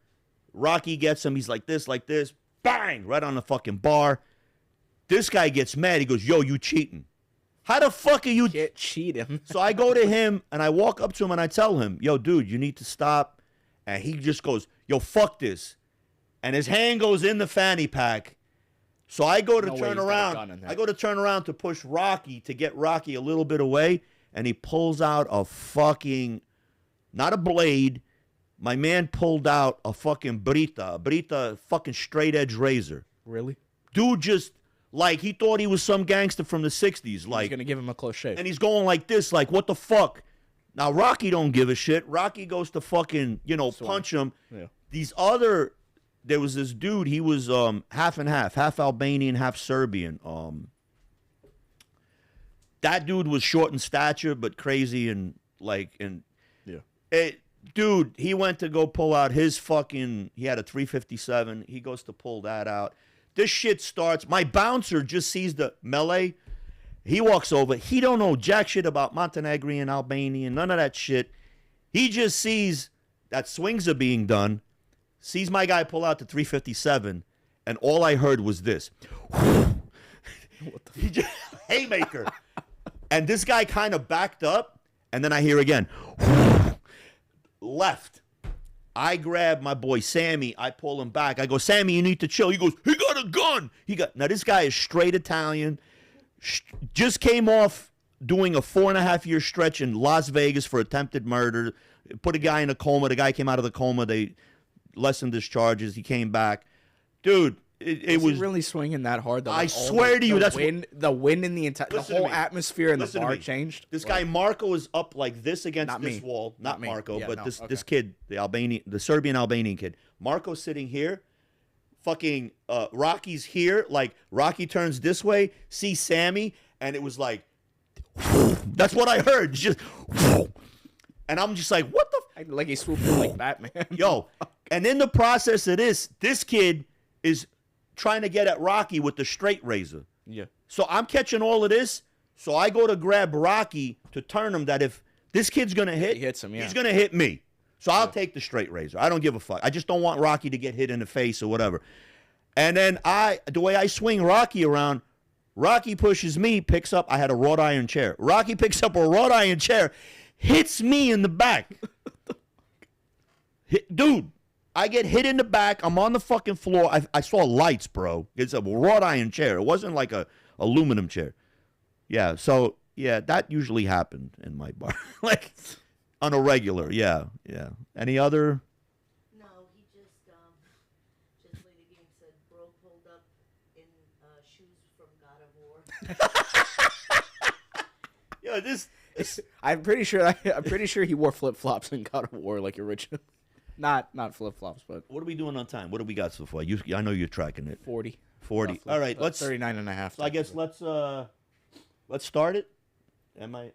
Rocky gets him. He's like this, bang, right on the fucking bar. This guy gets mad. He goes, yo, you cheating. How the fuck are you? Can't cheat him. So I go to him and I walk up to him and I tell him, yo, dude, you need to stop. And he just goes, yo, fuck this. And his hand goes in the fanny pack. So I go to turn around. I go to turn around to push Rocky to get Rocky a little bit away. And he pulls out a fucking, not a blade. My man pulled out a fucking Brita, fucking straight edge razor. Really? Dude just, like, he thought he was some gangster from the 60s. Like, he's going to give him a close shave. And he's going like this, like, what the fuck? Now, Rocky don't give a shit. Rocky goes to fucking, punch him. Yeah. There was this dude, he was half and half Albanian, half Serbian. That dude was short in stature, but crazy and, dude, he went to go pull out his fucking, he had a 357. He goes to pull that out. This shit starts. My bouncer just sees the melee. He walks over. He don't know jack shit about Montenegrin, Albanian, none of that shit. He just sees that swings are being done, sees my guy pull out the 357, and all I heard was this. What the haymaker. And this guy kind of backed up, and then I hear again, left. I grab my boy Sammy. I pull him back. I go, Sammy, you need to chill. He goes, he got a gun. Now this guy is straight Italian. Just came off doing a 4.5-year stretch in Las Vegas for attempted murder. Put a guy in a coma. The guy came out of the coma. They lessened his charges. He came back. Dude, it was really swinging that hard. I swear to you, that's the wind in the entire, the whole atmosphere in the bar changed. This guy Marco is up like this against this wall. Not Marco, but this kid, the Serbian Albanian kid. Marco's sitting here. Fucking Rocky's here. Like, Rocky turns this way, sees Sammy, and it was like, that's what I heard. Just, and I'm just like, what the? Like he swooped in like Batman. Yo, and in the process of this kid is trying to get at Rocky with the straight razor. Yeah. So I'm catching all of this. So I go to grab Rocky to turn him that if this kid's going to hit, he hits him, yeah. He's going to hit me. So I'll take the straight razor. I don't give a fuck. I just don't want Rocky to get hit in the face or whatever. And then the way I swing Rocky around, Rocky pushes me, picks up, I had a wrought iron chair. Rocky picks up a wrought iron chair, hits me in the back. Dude. I get hit in the back. I'm on the fucking floor. I saw lights, bro. It's a wrought iron chair. It wasn't like a aluminum chair. Yeah, so, yeah, that usually happened in my bar. Like, on a regular, yeah. Any other? No, he just played a game, said, bro pulled up in shoes from God of War. Yo, this I'm pretty sure he wore flip-flops in God of War like originally. Not flip-flops, but... What are we doing on time? What do we got so far? I know you're tracking it. 40. Roughly. All right, let's... 39 and a half. So I guess let's start it. Am I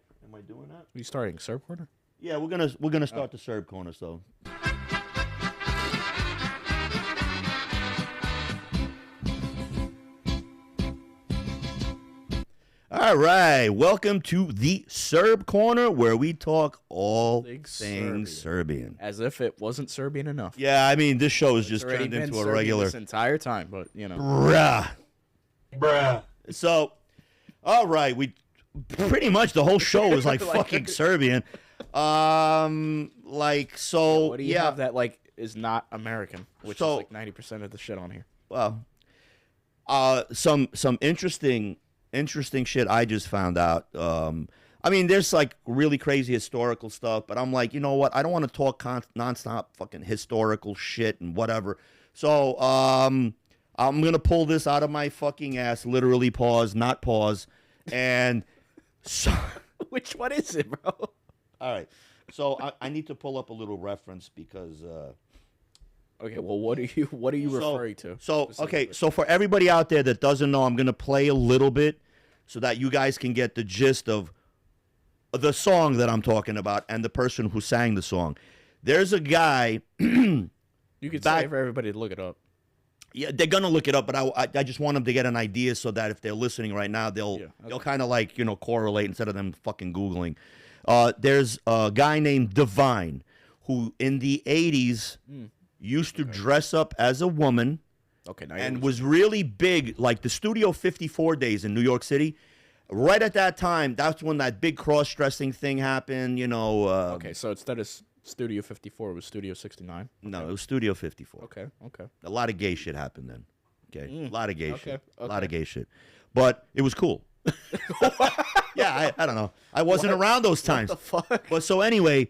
doing that? Are you starting Serb corner? Yeah, we're gonna start the Serb corner, so... All right, welcome to the Serb Corner, where we talk all things Serbian. As if it wasn't Serbian enough. Yeah, I mean, this show has just turned into a regular this entire time, but you know. Bruh. So, all right, we pretty much the whole show is like fucking Serbian. Like so. What do you have that like is not American, which is like 90% of the shit on here. Well, some interesting shit I just found out. I mean, there's like really crazy historical stuff, but I'm like, you know what? I don't want to talk nonstop fucking historical shit and whatever. So, I'm gonna pull this out of my fucking ass, literally pause, not pause, and so. Which one is it, bro? All right. So I need to pull up a little reference because. Okay, well, what are you referring to? So okay, so for everybody out there that doesn't know, I'm gonna play a little bit so that you guys can get the gist of the song that I'm talking about and the person who sang the song. There's a guy. You could say for everybody to look it up. Yeah, they're gonna look it up, but I just want them to get an idea so that if they're listening right now, they'll kind of like correlate instead of them fucking Googling. There's a guy named Divine who in the 80s. Used to dress up as a woman, and was really big, like the Studio 54 days in New York City. Right at that time, that's when that big cross-dressing thing happened, okay, so instead of Studio 54, it was Studio 69? No, it was Studio 54. Okay. A lot of gay shit happened then. Okay, a lot of gay shit. A lot of gay shit. But it was cool. Yeah, I don't know. I wasn't around those times. What the fuck? But so anyway,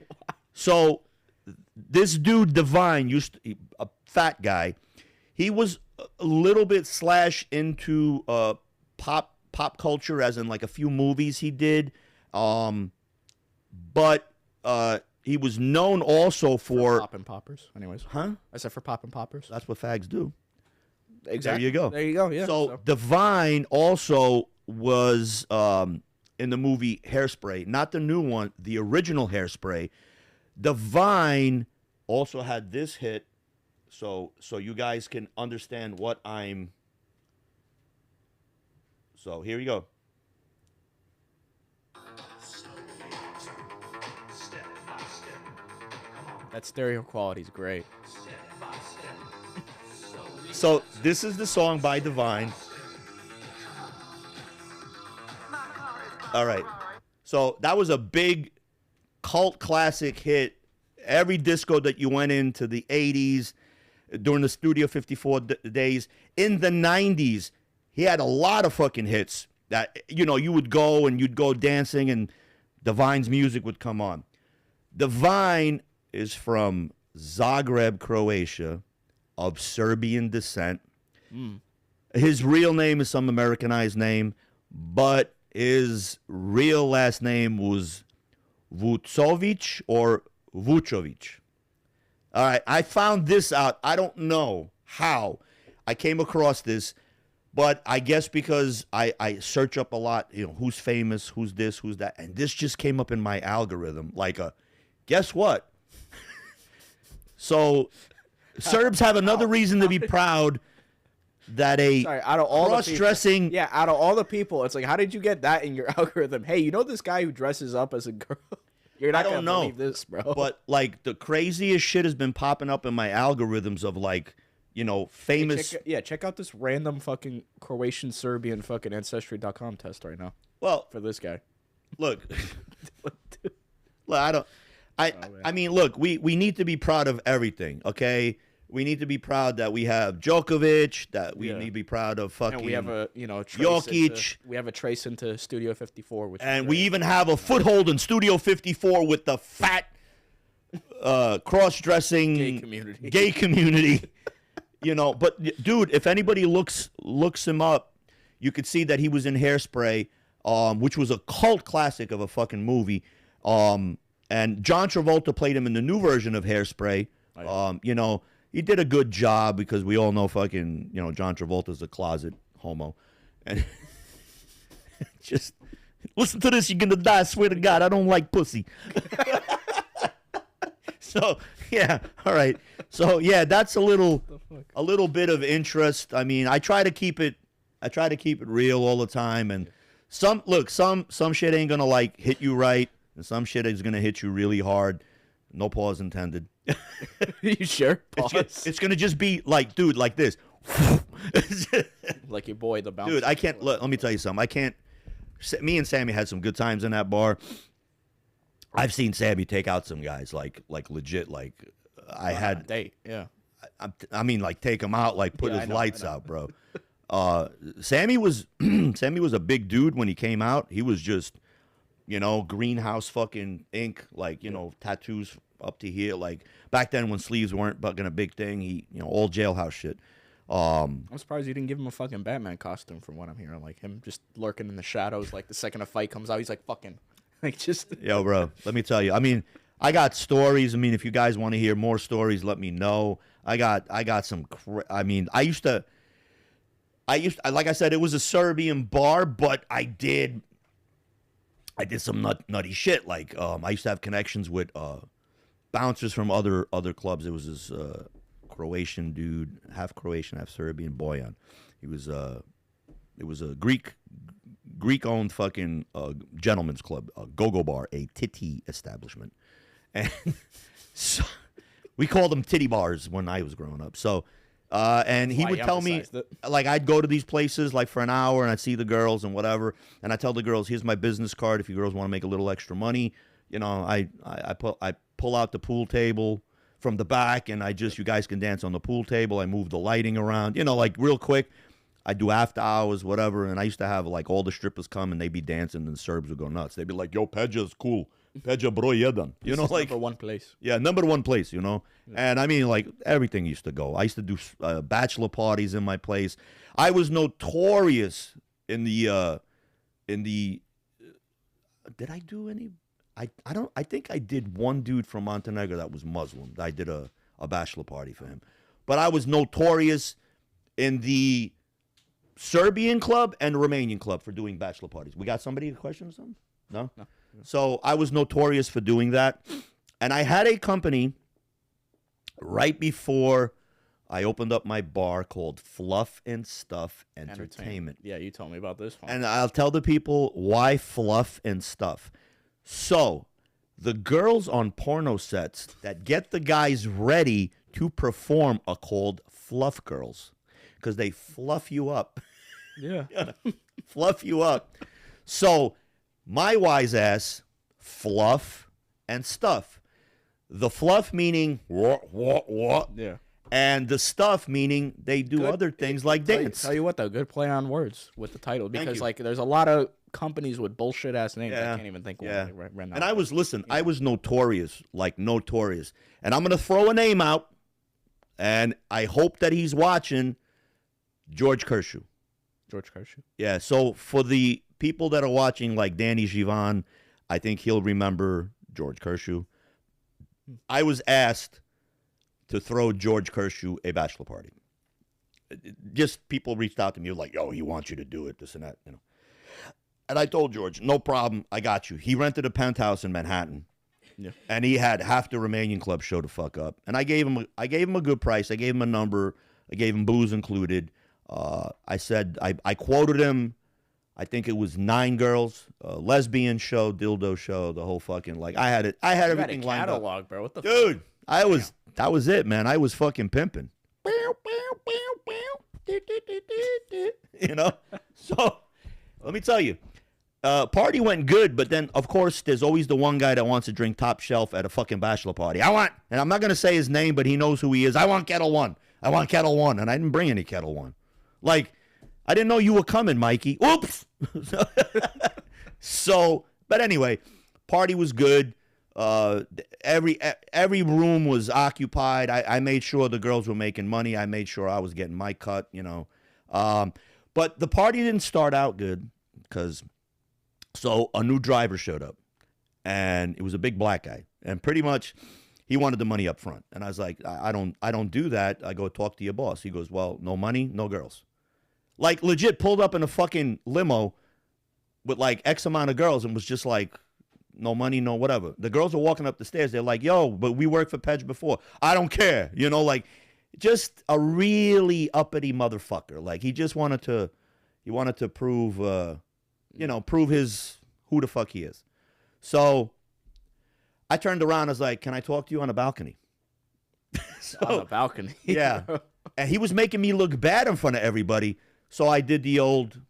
so... This dude, Divine, a fat guy. He was a little bit into pop culture, as in like a few movies he did. But he was known also for poppin' poppers. Anyways, huh? I said for poppin' poppers. That's what fags do. Exactly. There you go. Yeah. So Divine also was in the movie Hairspray, not the new one, the original Hairspray. Divine also had this hit, so you guys can understand what I'm. So here you go. That stereo quality is great. So this is the song by Divine. All right. So that was a big cult classic hit. Every disco that you went into the 80s, during the Studio 54 days, in the 90s, he had a lot of fucking hits that, you would go and you'd go dancing and Divine's music would come on. Divine is from Zagreb, Croatia, of Serbian descent. His real name is some Americanized name, but his real last name was Vucovic or Vucovic. All right, I found this out. I don't know how I came across this, but I guess because I search up a lot, who's famous, who's this, who's that, and this just came up in my algorithm. Guess what? So, Serbs have another reason to be proud that out of all cross-dressing. Out of all the people, it's like, how did you get that in your algorithm? Hey, this guy who dresses up as a girl? You're not gonna believe this, bro. But the craziest shit has been popping up in my algorithms of famous. Hey, check out this random fucking Croatian Serbian fucking ancestry.com test right now. Well, for this guy. Look, I mean, look, we need to be proud of everything, okay? We need to be proud that we have Djokovic, that we need to be proud of fucking and we have a, Jokic. We have a trace into Studio 54. And we even have a foothold in Studio 54 with the fat cross-dressing gay community. But dude, if anybody looks him up, you could see that he was in Hairspray, which was a cult classic of a fucking movie. And John Travolta played him in the new version of Hairspray. He did a good job because we all know fucking, John Travolta's a closet homo. And just listen to this, you're gonna die, I swear to God, I don't like pussy. So, yeah, all right. So, yeah, that's a little bit of interest. I mean, I try to keep it real all the time, and some shit ain't gonna like hit you right, and some shit is gonna hit you really hard. No pause intended. You sure? Pause. It's gonna just be like, dude, like this. Like your boy, the bouncer. Dude, I can't. Let me tell you something. I can't. Me and Sammy had some good times in that bar. I've seen Sammy take out some guys, like legit. Like I had date. Yeah. I mean, like take him out, like put his lights out, bro. Sammy was a big dude when he came out. He was just, greenhouse fucking ink, like tattoos up to here. Like back then when sleeves weren't fucking a big thing. He, all jailhouse shit. I'm surprised you didn't give him a fucking Batman costume from what I'm hearing. Like him just lurking in the shadows. Like the second a fight comes out, he's like fucking, like just. Yo, bro, let me tell you. I mean, I got stories. I mean, if you guys want to hear more stories, let me know. I got some. I mean, I used to. Like I said, it was a Serbian bar, but I did some nutty shit. Like I used to have connections with bouncers from other clubs. It was this Croatian dude, half Croatian, half Serbian, Boyan. It was a Greek-owned fucking gentleman's club, a go-go bar, a titty establishment, and so we called them titty bars when I was growing up. So. And he would tell me, like, I'd go to these places, like, for an hour, and I'd see the girls and whatever, and I tell the girls, here's my business card. If you girls want to make a little extra money, I pull out the pool table from the back, and you guys can dance on the pool table. I move the lighting around, like, real quick. I do after hours, whatever, and I used to have, like, all the strippers come, and they'd be dancing, and the Serbs would go nuts. They'd be like, yo, Peđa's cool. Peđa broj jedan. Like number one place. Yeah, number one place, And I mean, like, everything used to go. I used to do bachelor parties in my place. I was notorious in the did I do any? I think I did one dude from Montenegro that was Muslim. I did a bachelor party for him. But I was notorious in the Serbian club and Romanian club for doing bachelor parties. We got somebody a question or something? No? So I was notorious for doing that. And I had a company right before I opened up my bar called Fluff and Stuff Entertainment. Yeah, you told me about this one. And I'll tell the people why Fluff and Stuff. So the girls on porno sets that get the guys ready to perform are called fluff girls because they fluff you up. Yeah. Fluff you up. So my wise ass, fluff and stuff. The fluff meaning what? Yeah. And the stuff meaning they do other things like dance. Tell you what though, good play on words with the title because like there's a lot of companies with bullshit ass names. I can't even think one right now. And I was notorious, like notorious. And I'm gonna throw a name out, and I hope that he's watching. George Kershaw. Yeah. So for the people that are watching, like Danny Givan, I think he'll remember George Kershaw. I was asked to throw George Kershaw a bachelor party. Just people reached out to me like, yo, he wants you to do it, this and that, And I told George, no problem, I got you. He rented a penthouse in Manhattan. Yeah. And he had half the Romanian club show the fuck up. And I gave him a good price. I gave him a number. I gave him booze included. I said, I quoted him, I think it was 9 girls, lesbian show, dildo show, the whole fucking, like, I had everything lined up. Catalog, bro. What the Dude, fuck? That was it, man. I was fucking pimping. So, let me tell you, party went good, but then, of course, there's always the one guy that wants to drink top shelf at a fucking bachelor party. And I'm not going to say his name, but he knows who he is. I want Kettle One. And I didn't bring any Kettle One. Like, I didn't know you were coming, Mikey. Oops. So, but anyway, party was good. Every room was occupied. I made sure the girls were making money. I made sure I was getting my cut, But the party didn't start out good so a new driver showed up, and it was a big black guy, and pretty much he wanted the money up front. And I was like, I don't do that. I go talk to your boss. He goes, well, no money, no girls. Like, legit pulled up in a fucking limo with, like, X amount of girls and was just like, no money, no whatever. The girls are walking up the stairs. They're like, yo, but we worked for Pedge before. I don't care. Like, just a really uppity motherfucker. Like, he just wanted to prove, prove who the fuck he is. So I turned around. I was like, "Can I talk to you on a balcony?" On the balcony. Yeah. And he was making me look bad in front of everybody. So I did the old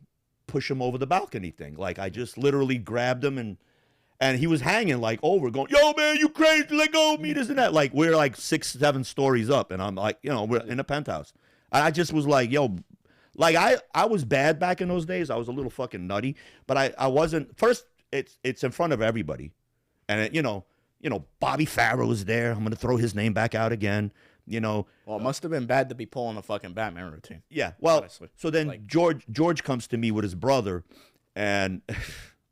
push him over the balcony thing. Like I just literally grabbed him and he was hanging like over going, "Yo, man, you crazy, let go of me," this and that. Like we're like 6, 7 stories up and I'm like, we're in a penthouse. I just was like, yo, like I was bad back in those days. I was a little fucking nutty, but I wasn't. First, it's in front of everybody. And Bobby Farrow was there. I'm going to throw his name back out again. Well, it must have been bad to be pulling a fucking Batman routine. Yeah. Well, honestly. So then George comes to me with his brother, and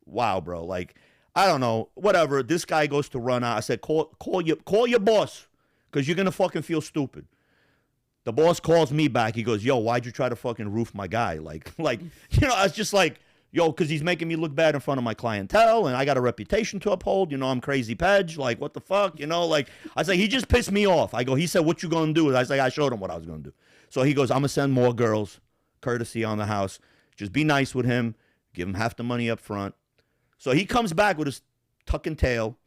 wow, bro, like I don't know, whatever. This guy goes to run out. I said, call your boss, because you're gonna fucking feel stupid. The boss calls me back. He goes, "Yo, why'd you try to fucking roof my guy?" Like I was just like, yo, because he's making me look bad in front of my clientele, and I got a reputation to uphold. I'm crazy Pedge. Like, what the fuck? Like, I say, he just pissed me off. I go, he said, "What you gonna do?" I say, I showed him what I was gonna do. So he goes, "I'm gonna send more girls, courtesy on the house. Just be nice with him. Give him half the money up front." So he comes back with his tucking tail,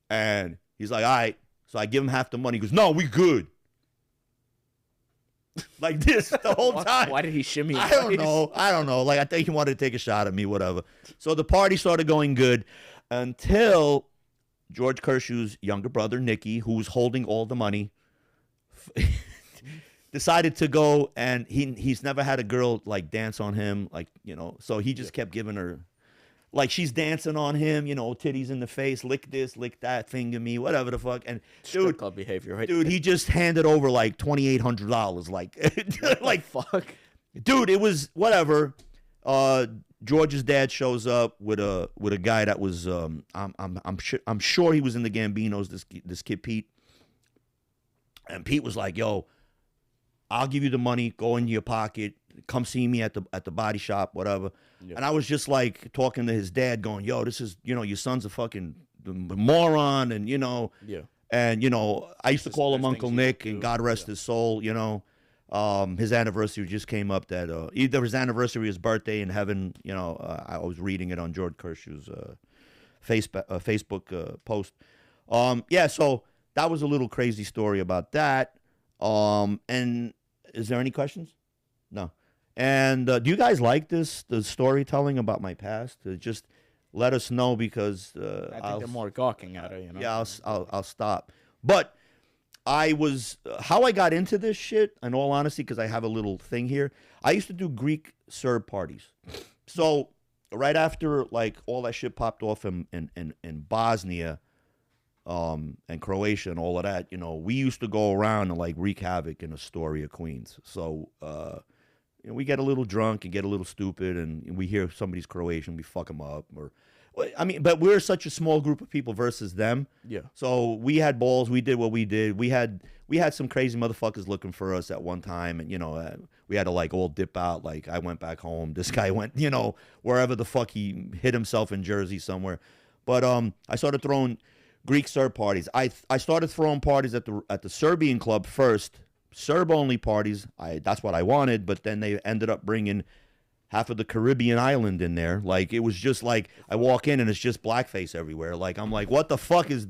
and he's like, "All right." So I give him half the money. He goes, "No, we good." Like this the whole time. Why did he shimmy? I don't know. Like I think he wanted to take a shot at me, whatever. So the party started going good until George Kershew's younger brother, Nicky, who was holding all the money, decided to go, and he's never had a girl like dance on him, like, so he just kept giving her, like, she's dancing on him, titties in the face, lick this, lick that, finger me, whatever the fuck. And dude, club behavior, right? Dude, he just handed over like $2,800, like fuck. Dude, it was whatever. George's dad shows up with a guy that was I'm sure he was in the Gambinos. This kid Pete, and Pete was like, "Yo, I'll give you the money. Go in your pocket. Come see me at the body shop, whatever." Yeah. And I was just like talking to his dad, going, "Yo, this is your son's a fucking moron," and yeah, and I used to call him Uncle Nick, and God rest his soul. His anniversary just came up. That either his anniversary or his birthday in heaven. I was reading it on George Kershew's Facebook post. Yeah, so that was a little crazy story about that. And is there any questions? No. And do you guys like the storytelling about my past? Just let us know, because I think they're more gawking at it. Yeah, I'll stop. But how I got into this shit, in all honesty, because I have a little thing here. I used to do Greek Serb parties. So right after like all that shit popped off in Bosnia, and Croatia and all of that, we used to go around and like wreak havoc in Astoria, Queens. So we get a little drunk and get a little stupid, and we hear somebody's Croatian, we fuck them up, but we're such a small group of people versus them. Yeah. So we had balls. We did what we did. We had some crazy motherfuckers looking for us at one time, and we had to like all dip out. Like I went back home. This guy went, wherever the fuck he hid himself in Jersey somewhere. But I started throwing Greek Serb parties. I started throwing parties at the Serbian club first. Serb only parties. That's what I wanted, but then they ended up bringing half of the Caribbean island in there. Like it was just like I walk in and it's just blackface everywhere. Like I'm like, who the fuck is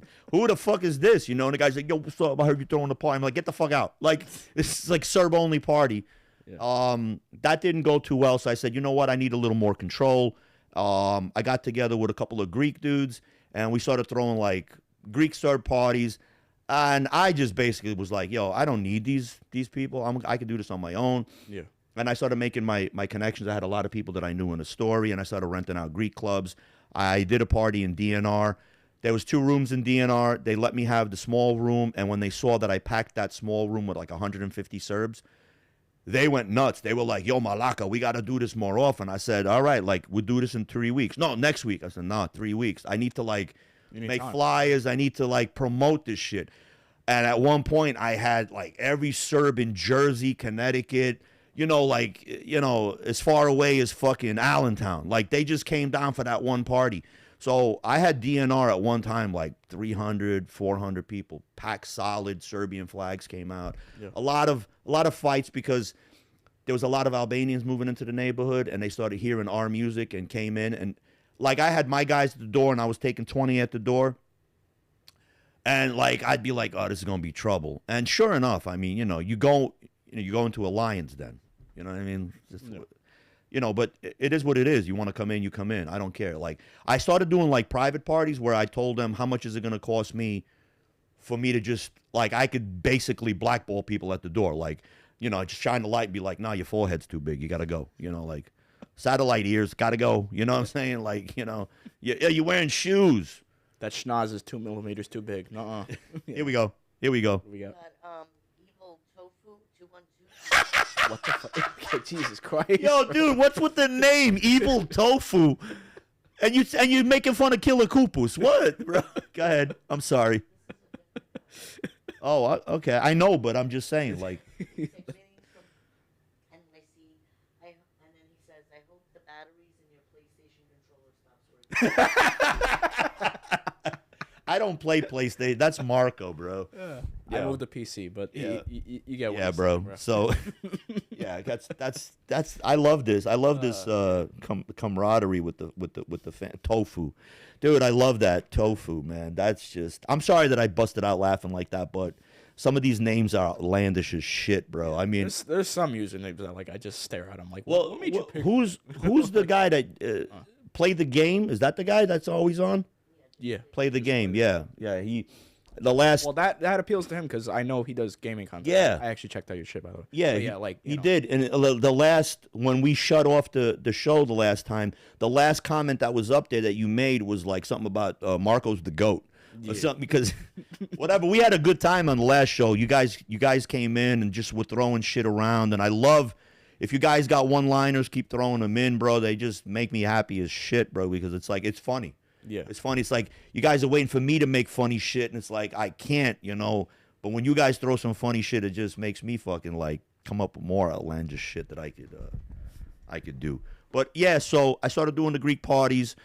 this? And the guy's like, "Yo, what's up? I heard you throwing a party." I'm like, "Get the fuck out!" Like it's like Serb only party. Yeah. That didn't go too well, so I said, you know what? I need a little more control. I got together with a couple of Greek dudes, and we started throwing like Greek Serb parties. And I just basically was like, yo, I don't need these people. I can do this on my own. Yeah. And I started making my connections. I had a lot of people that I knew in Astoria, and I started renting out Greek clubs. I did a party in DNR. There was 2 rooms in DNR. They let me have the small room, and when they saw that I packed that small room with like 150 Serbs, they went nuts. They were like, "Yo, Malaka, we got to do this more often." I said, "All right, like we'll do this in 3 weeks." No, next week. I said, "No, 3 weeks. I need to like make flyers. I need to like promote this shit." And at one point, I had like every Serb in Jersey, Connecticut, as far away as fucking Allentown. Like they just came down for that one party. So I had DNR at one time, like 300, 400 people, packed solid. Serbian flags came out. Yeah. A lot of fights, because there was a lot of Albanians moving into the neighborhood, and they started hearing our music and came in. And like I had my guys at the door, and I was taking 20 at the door. And like I'd be like, oh, this is gonna be trouble. And sure enough, I mean, you go into a lion's den. You know what I mean? Just, but it is what it is. You want to come in, you come in. I don't care. Like I started doing like private parties where I told them how much is it gonna cost me for me to just like I could basically blackball people at the door. Like, just shine the light and be like, nah, your forehead's too big. You gotta go. Like satellite ears, gotta go. You know what I'm saying? Like, you're wearing shoes. That schnoz is 2 millimeters too big. Nuh-uh. Here we go. Here we go. Evil Tofu 212. What the fuck? Okay, Jesus Christ. Yo, dude, what's with the name Evil Tofu? And you're making fun of Killer Kupus. What, bro? Go ahead. I'm sorry. Oh, okay. I know, but I'm just saying, like. And then he says, I hope the batteries in your PlayStation controller stops working. I don't play PlayStation. That's Marco, bro. Yeah. I moved the PC, but you get what yeah, I'm bro. saying, bro. So, yeah, that's. I love this. I love this camaraderie with the fan. Tofu, dude. I love that tofu, man. That's just. I'm sorry that I busted out laughing like that, but some of these names are outlandish as shit, bro. I mean, there's some usernames that like I just stare at them like. Well, what made you pick? who's the guy that played the game? Is that the guy that's always on? Yeah, play the game. Yeah. The last. Well, that appeals to him because I know he does gaming content. Yeah, I actually checked out your shit by the way. Yeah, like he did. And the last when we shut off the show the last time, the last comment that was up there that you made was like something about Marco's the GOAT or something because whatever. We had a good time on the last show. You guys came in and just were throwing shit around, and I love. If you guys got one-liners, keep throwing them in, bro. They just make me happy as shit, bro, because it's like it's funny. Yeah. It's funny. It's like you guys are waiting for me to make funny shit, and it's like I can't, But when you guys throw some funny shit, it just makes me fucking like come up with more outlandish shit that I could do. But yeah, so I started doing the Greek parties,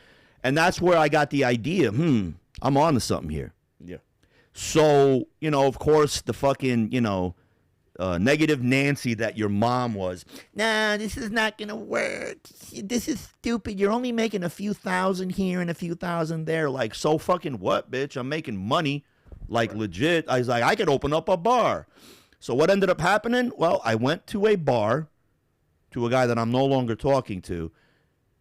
and that's where I got the idea. I'm on to something here. Yeah. So of course, the fucking negative Nancy that your mom was. Nah, this is not gonna work. This is stupid. You're only making a few thousand here and a few thousand there. Like, so fucking what, bitch? I'm making money, like legit. I was like, I could open up a bar. So what ended up happening? Well, I went to a bar, to a guy that I'm no longer talking to,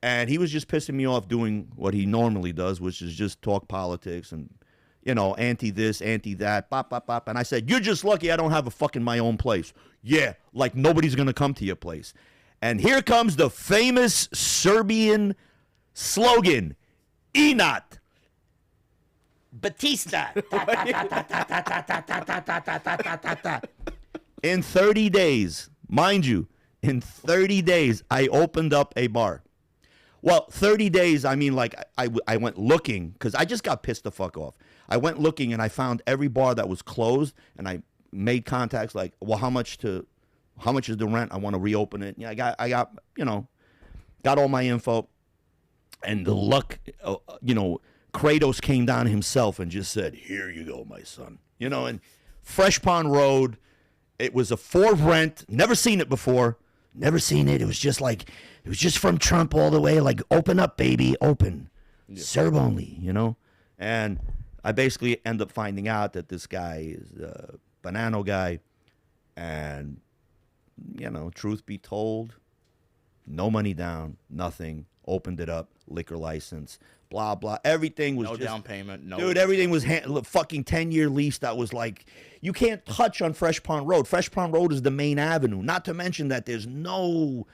and he was just pissing me off doing what he normally does, which is just talk politics and anti this, anti that, bop, bop, bop. And I said, you're just lucky I don't have a fucking my own place. Yeah, like nobody's going to come to your place. And here comes the famous Serbian slogan, Inat, Bautista. In 30 days, mind you, in 30 days, I opened up a bar. Well, 30 days, I mean, like, I went looking, because I just got pissed the fuck off. I went looking, and I found every bar that was closed, and I made contacts like, well, how much is the rent? I want to reopen it. Yeah, I got got all my info, and the luck, Kratos came down himself and just said, here you go, my son. And Fresh Pond Road, it was a for rent, never seen it before, never seen it. It was just from Trump all the way, like, open up, baby, open. Yeah. Serb only, And I basically end up finding out that this guy is a Banano guy. And, truth be told, no money down, nothing. Opened it up, liquor license, blah, blah. Everything was no down payment, no. Dude, everything was fucking 10-year lease that was like, you can't touch on Fresh Pond Road. Fresh Pond Road is the main avenue. Not to mention that there's no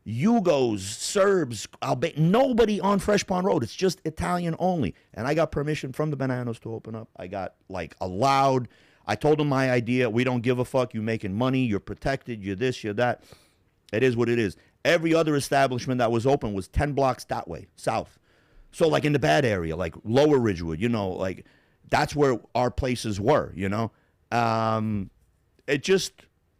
Yugos, Serbs, nobody on Fresh Pond Road. It's just Italian only. And I got permission from the Bananas to open up. I got, allowed. I told them my idea. We don't give a fuck. You making money. You're protected. You're this, you're that. It is what it is. Every other establishment that was open was 10 blocks that way, south. So, like, in the bad area, like Lower Ridgewood, that's where our places were,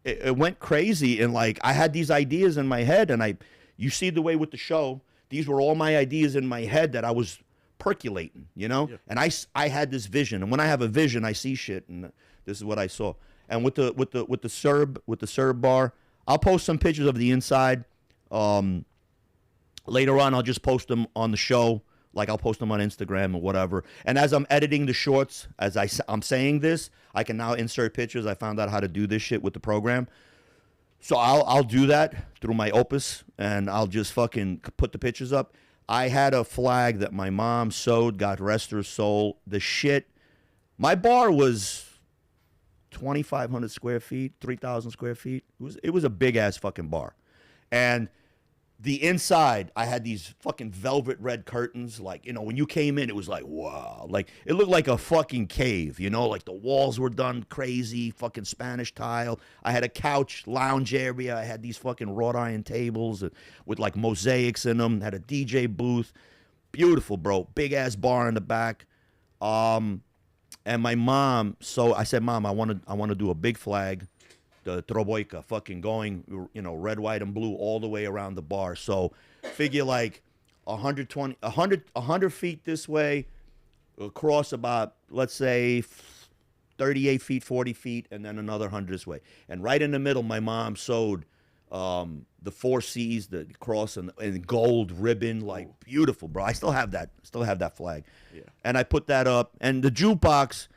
It went crazy, and I had these ideas in my head, and you see the way with the show, these were all my ideas in my head that I was percolating, Yeah. And I had this vision, and when I have a vision, I see shit, and this is what I saw. And with the Serb bar, I'll post some pictures of the inside. Later on, I'll just post them on the show. Like, I'll post them on Instagram or whatever. And as I'm editing the shorts, as I'm saying this, I can now insert pictures. I found out how to do this shit with the program. So I'll do that through my Opus, and I'll just fucking put the pictures up. I had a flag that my mom sewed, God rest her soul. The shit. My bar was 2,500 square feet, 3,000 square feet. It was a big-ass fucking bar. And the inside, I had these fucking velvet red curtains. Like, you know, when you came in, it was like, wow. Like, it looked like a fucking cave, you know? Like, the walls were done crazy, fucking Spanish tile. I had a couch, lounge area. I had these fucking wrought iron tables with, like, mosaics in them. Had a DJ booth. Beautiful, bro. Big-ass bar in the back. And my mom, so I said, Mom, I want to do a big flag. The Trobojka, fucking going, you know, red, white, and blue all the way around the bar. So figure like 100 feet this way, across about, let's say, 38 feet, 40 feet, and then another 100 this way. And right in the middle, my mom sewed the 4 C's, the cross, and gold ribbon, like beautiful, bro. I still have that flag. Yeah. And I put that up. And the jukebox,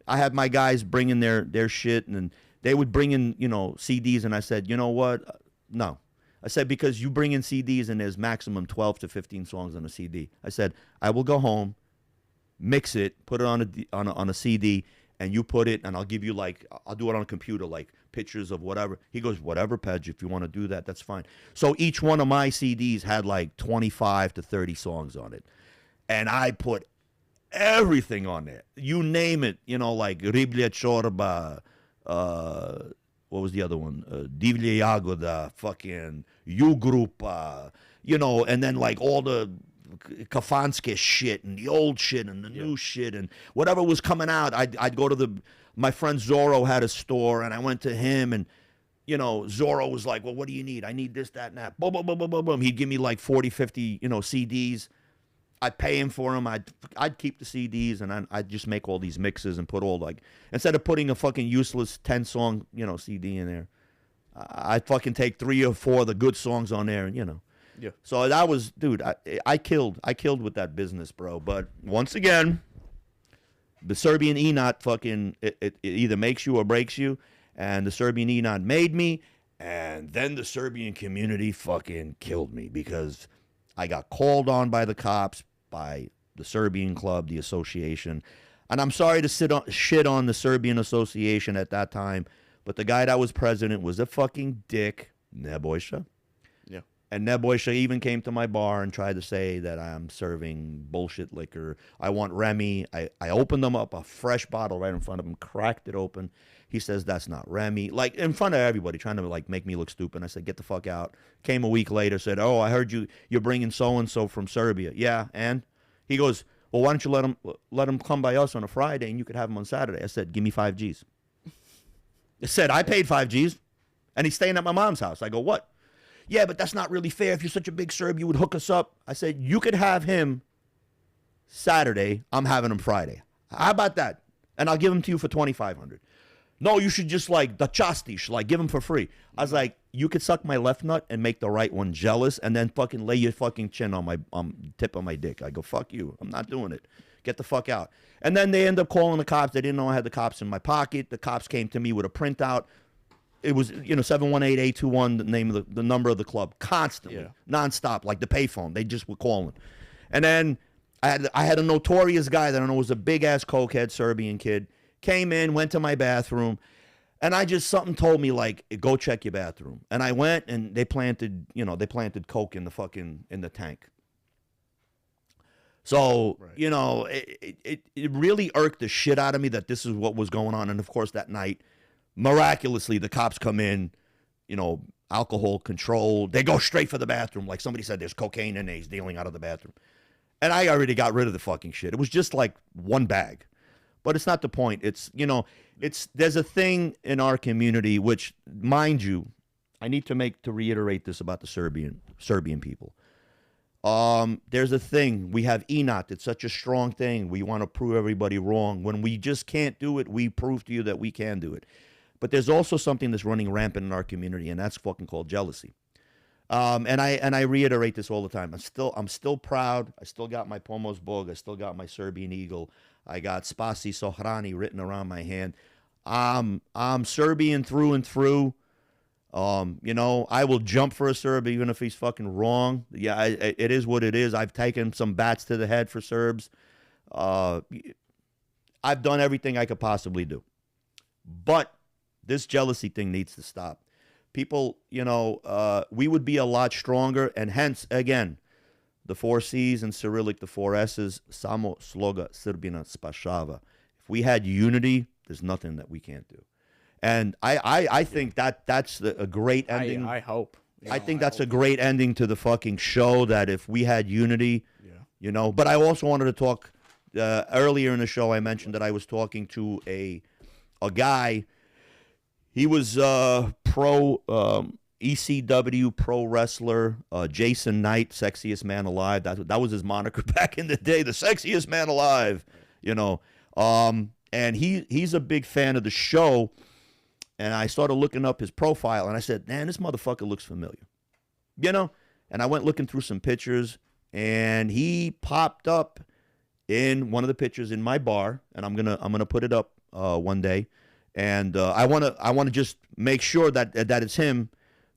I had my guys bringing their shit, and they would bring in, you know, CDs, and I said, you know what? No. I said, because you bring in CDs and there's maximum 12 to 15 songs on a CD. I said, I will go home, mix it, put it on a CD, and you put it, and I'll give you, like, I'll do it on a computer, like pictures of whatever. He goes, whatever, Pedge, if you want to do that, that's fine. So each one of my CDs had like 25 to 30 songs on it. And I put everything on there. You name it, you know, like Riblja Chorba, what was the other one? Divlje Jagoda, fucking U-Group, you know, and then like all the Kafanske shit and the old shit and the new shit and whatever was coming out. I'd go to my friend Zorro had a store, and I went to him, and, you know, Zorro was like, well, what do you need? I need this, that, and that. Boom, boom, boom, boom, boom, boom. He'd give me like 40, 50, you know, CDs. I'd pay him for them. I'd keep the CDs, and I'd just make all these mixes and put all, like, instead of putting a fucking useless 10-song, you know, CD in there, I'd fucking take 3 or 4 of the good songs on there, and, you know. Yeah. So that was, dude, I killed with that business, bro. But once again, the Serbian ENOT fucking, it either makes you or breaks you, and the Serbian ENOT made me, and then the Serbian community fucking killed me, because I got called on by the cops, by the Serbian club, the association. And I'm sorry to shit on the Serbian association at that time, but the guy that was president was a fucking dick, Nebojša. Yeah. And Nebojša even came to my bar and tried to say that I'm serving bullshit liquor. I want Remy. I opened them up, a fresh bottle right in front of him, cracked it open. He says, that's not Remy. Like, in front of everybody, trying to, like, make me look stupid. I said, get the fuck out. Came a week later, said, oh, I heard you're bringing so-and-so from Serbia. Yeah, and? He goes, well, why don't you let him come by us on a Friday, and you could have him on Saturday. I said, give me 5 Gs. I said, I paid 5 Gs, and he's staying at my mom's house. I go, what? Yeah, but that's not really fair. If you're such a big Serb, you would hook us up. I said, you could have him Saturday. I'm having him Friday. How about that? And I'll give him to you for $2,500. No, you should just, like, the chastish, like, give him for free. I was like, you could suck my left nut and make the right one jealous, and then fucking lay your fucking chin on my tip of my dick. I go, fuck you. I'm not doing it. Get the fuck out. And then they end up calling the cops. They didn't know I had the cops in my pocket. The cops came to me with a printout. It was, you know, 718-821, the name of the number of the club, constantly, nonstop, like the payphone. They just were calling. And then I had a notorious guy that I know was a big-ass cokehead Serbian kid. Came in, went to my bathroom, and something told me, like, go check your bathroom. And I went, and they planted coke in the tank. So, you know, it really irked the shit out of me that this is what was going on. And, of course, that night, miraculously, the cops come in, you know, alcohol control. They go straight for the bathroom. Like somebody said, there's cocaine in there. He's dealing out of the bathroom. And I already got rid of the fucking shit. It was just like one bag. But it's not the point. It's, you know, there's a thing in our community, which, mind you, I need to reiterate this about the Serbian people. There's a thing. We have ENOT. It's such a strong thing. We want to prove everybody wrong. When we just can't do it, we prove to you that we can do it. But there's also something that's running rampant in our community, and that's fucking called jealousy. And I reiterate this all the time. I'm still proud. I still got my Pomos Bog. I still got my Serbian eagle. I got Spasi Sohrani written around my hand. I'm Serbian through and through. You know, I will jump for a Serb even if he's fucking wrong. Yeah, it is what it is. I've taken some bats to the head for Serbs. I've done everything I could possibly do. But this jealousy thing needs to stop. People, you know, we would be a lot stronger, and hence, again, the 4 C's in Cyrillic, the 4 S's, samo sloga Srbina spashava. If we had unity, there's nothing that we can't do. And I think that's a great ending. I hope. I think that's a great ending to the fucking show, that if we had unity, you know. But I also wanted to talk, earlier in the show, I mentioned that I was talking to a guy. He was pro ECW pro wrestler, Jason Knight, sexiest man alive. That was his moniker back in the day, the sexiest man alive, you know. And he's a big fan of the show. And I started looking up his profile, and I said, man, this motherfucker looks familiar, you know. And I went looking through some pictures, and he popped up in one of the pictures in my bar, and I'm gonna put it up one day. And I wanna just make sure that it's him,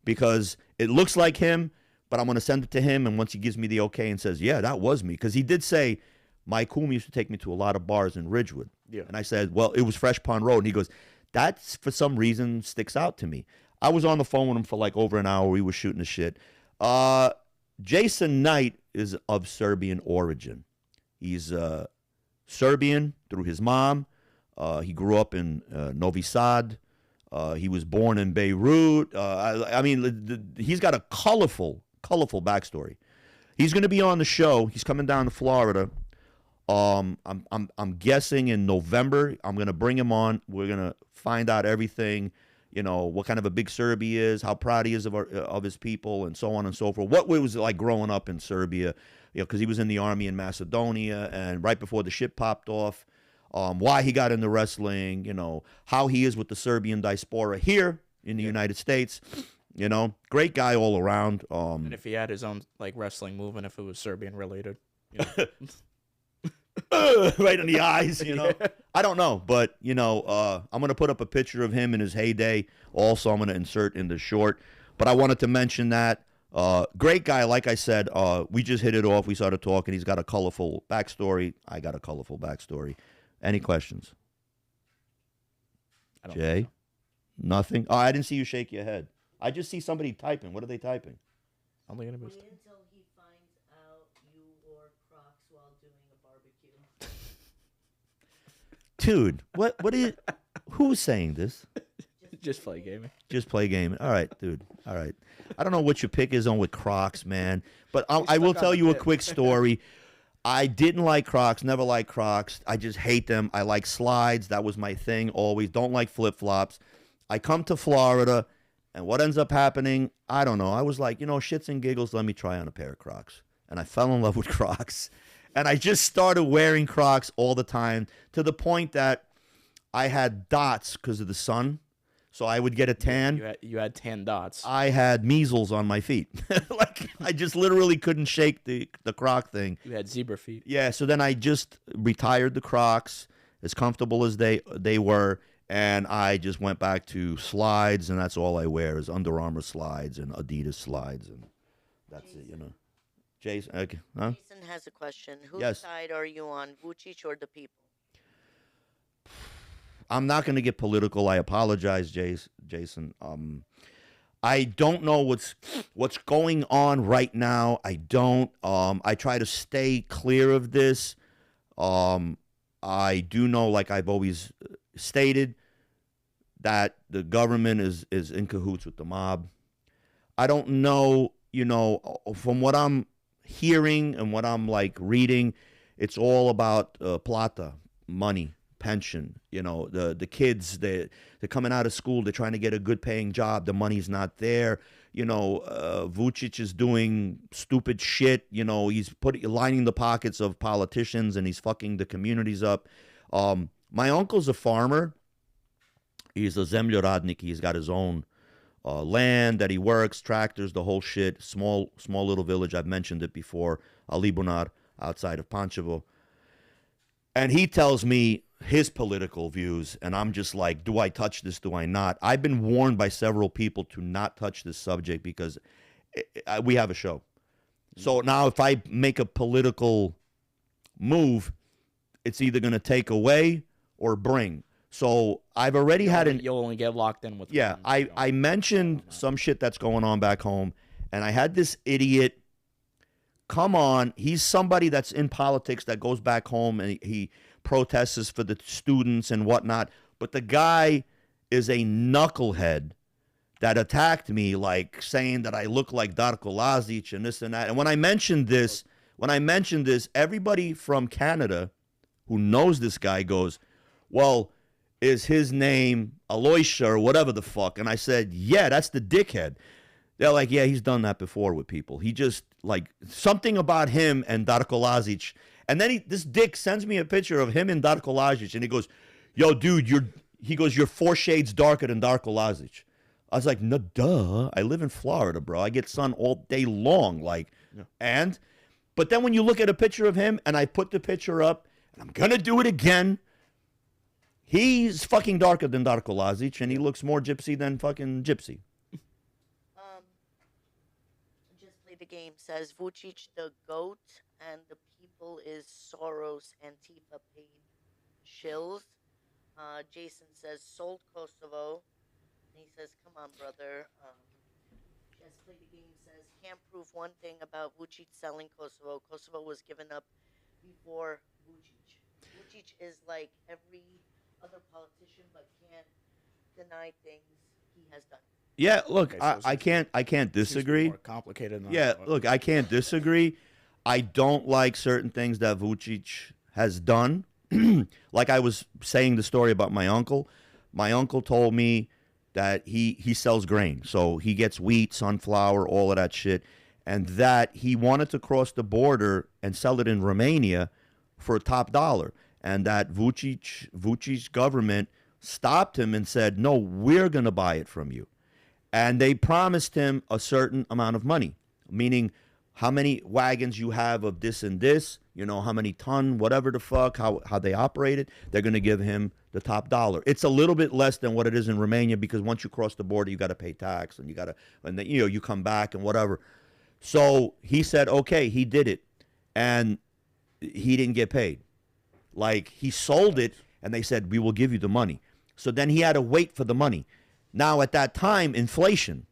because it looks like him. But I'm gonna send it to him, and once he gives me the okay and says, yeah, that was me, because he did say my Kum used to take me to a lot of bars in Ridgewood. Yeah. And I said, well, it was Fresh Pond Road, and he goes, that's for some reason sticks out to me. I was on the phone with him for like over an hour. We were shooting the shit. Jason Knight is of Serbian origin. He's Serbian through his mom. He grew up in Novi Sad. He was born in Beirut. I mean, he's got a colorful backstory. He's going to be on the show. He's coming down to Florida. I'm guessing in November. I'm going to bring him on. We're going to find out everything, you know, what kind of a big Serb he is, how proud he is of his people, and so on and so forth. What it was like growing up in Serbia, you know, because he was in the army in Macedonia, and right before the shit popped off, why he got into wrestling, you know, how he is with the Serbian diaspora here in the United States. You know, great guy all around. And if he had his own like wrestling move, and if it was Serbian related, you know. Right in the eyes, you know. I don't know, but you know, I'm gonna put up a picture of him in his heyday. Also, I'm gonna insert in the short. But I wanted to mention that great guy. Like I said, we just hit it off. We started talking. He's got a colorful backstory. I got a colorful backstory. Any questions? Jay? Nothing. Oh, I didn't see you shake your head. I just see somebody typing. What are they typing? I'm looking at this. Wait until he finds out you wore Crocs while doing a barbecue. Dude, what is? Who's saying this? Just play gaming. Just play gaming. All right, dude. All right. I don't know what your pick is on with Crocs, man, but I will tell you a quick story. I didn't like Crocs, never liked Crocs. I just hate them. I like slides. That was my thing always. Don't like flip-flops. I come to Florida, and what ends up happening, I don't know. I was like, you know, shits and giggles, let me try on a pair of Crocs. And I fell in love with Crocs. And I just started wearing Crocs all the time to the point that I had dots because of the sun. So I would get a tan. You had tan dots. I had measles on my feet. Like, I just literally couldn't shake the Croc thing. You had zebra feet. Yeah, so then I just retired the Crocs, as comfortable as they were, and I just went back to slides, and that's all I wear is Under Armour slides and Adidas slides, and that's Jason. It, you know. Jason, okay, huh? Jason has a question. Whose side are you on, Vucic or the people? I'm not going to get political. I apologize, Jason. I don't know what's going on right now. I don't. I try to stay clear of this. I do know, like I've always stated, that the government is in cahoots with the mob. I don't know, you know, from what I'm hearing and what I'm like reading, it's all about plata, money. Pension, you know, the kids, they're coming out of school, they're trying to get a good paying job, the money's not there, you know. Vucic is doing stupid shit, you know, he's lining the pockets of politicians, and he's fucking the communities up. My uncle's a farmer, He's a zemljoradnik. He's got his own land that he works, tractors, the whole shit. Small little village. I've mentioned it before. Alibunar, outside of Pančevo. And he tells me his political views, and I'm just like, do I touch this? Do I not? I've been warned by several people to not touch this subject because we have a show. So now if I make a political move, it's either going to take away or bring. So I've already You'll only get locked in with. Yeah, I mentioned some shit that's going on back home, and I had this idiot come on. He's somebody that's in politics that goes back home and he protests for the students and whatnot. But the guy is a knucklehead that attacked me, like saying that I look like Darko Lazic and this and that. And when I mentioned this, everybody from Canada who knows this guy goes, well, is his name Aloysia or whatever the fuck? And I said, yeah, that's the dickhead. They're like, yeah, he's done that before with people. He just, like, something about him and Darko Lazic. And then this dick sends me a picture of him and Darko Lazic, and he goes, yo, dude, you're 4 shades darker than Darko Lazic. I was like, no, duh. I live in Florida, bro. I get sun all day long, like, yeah. But then when you look at a picture of him, and I put the picture up, and I'm going to do it again, he's fucking darker than Darko Lazic, and he looks more gypsy than fucking gypsy. Just Play the Game says Vucic the GOAT and the people is Soros Antifa paid shills. Jason says sold Kosovo. And he says, come on, brother. Just Play the Game says can't prove one thing about Vucic selling Kosovo. Kosovo was given up before Vucic. Vucic is like every other politician, but can't deny things he has done. Yeah, look, I can't disagree. More complicated. Yeah, look, I can't disagree. I don't like certain things that Vucic has done. Like I was saying the story about my uncle. My uncle told me that he sells grain. So he gets wheat, sunflower, all of that shit. And that he wanted to cross the border and sell it in Romania for a top dollar. And that Vucic's government stopped him and said, no, we're going to buy it from you. And they promised him a certain amount of money, meaning how many wagons you have of this and this, you know, how many ton, whatever the fuck, how they operate it. They're going to give him the top dollar. It's a little bit less than what it is in Romania because once you cross the border, you got to pay tax and then, you know, you come back and whatever. So he said, okay, he did it. And he didn't get paid. Like he sold it and they said, we will give you the money. So then he had to wait for the money. Now, at that time, inflation.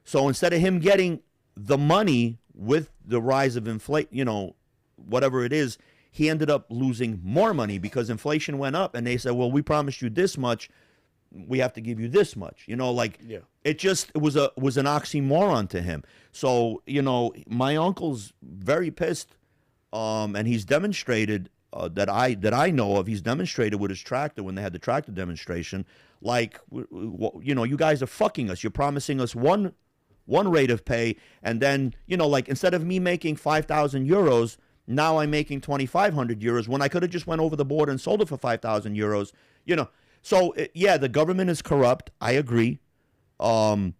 So instead of him getting the money with the rise of inflation, you know, whatever it is, he ended up losing more money because inflation went up. And they said, well, we promised you this much. We have to give you this much. You know, like it was an oxymoron to him. So, you know, my uncle's very pissed. And he's demonstrated that I know of, he's demonstrated with his tractor when they had the tractor demonstration, like, you know, you guys are fucking us. You're promising us one rate of pay, and then, you know, like, instead of me making 5,000 euros, now I'm making 2,500 euros when I could have just went over the border and sold it for 5,000 euros, you know. So, yeah, the government is corrupt. I agree. I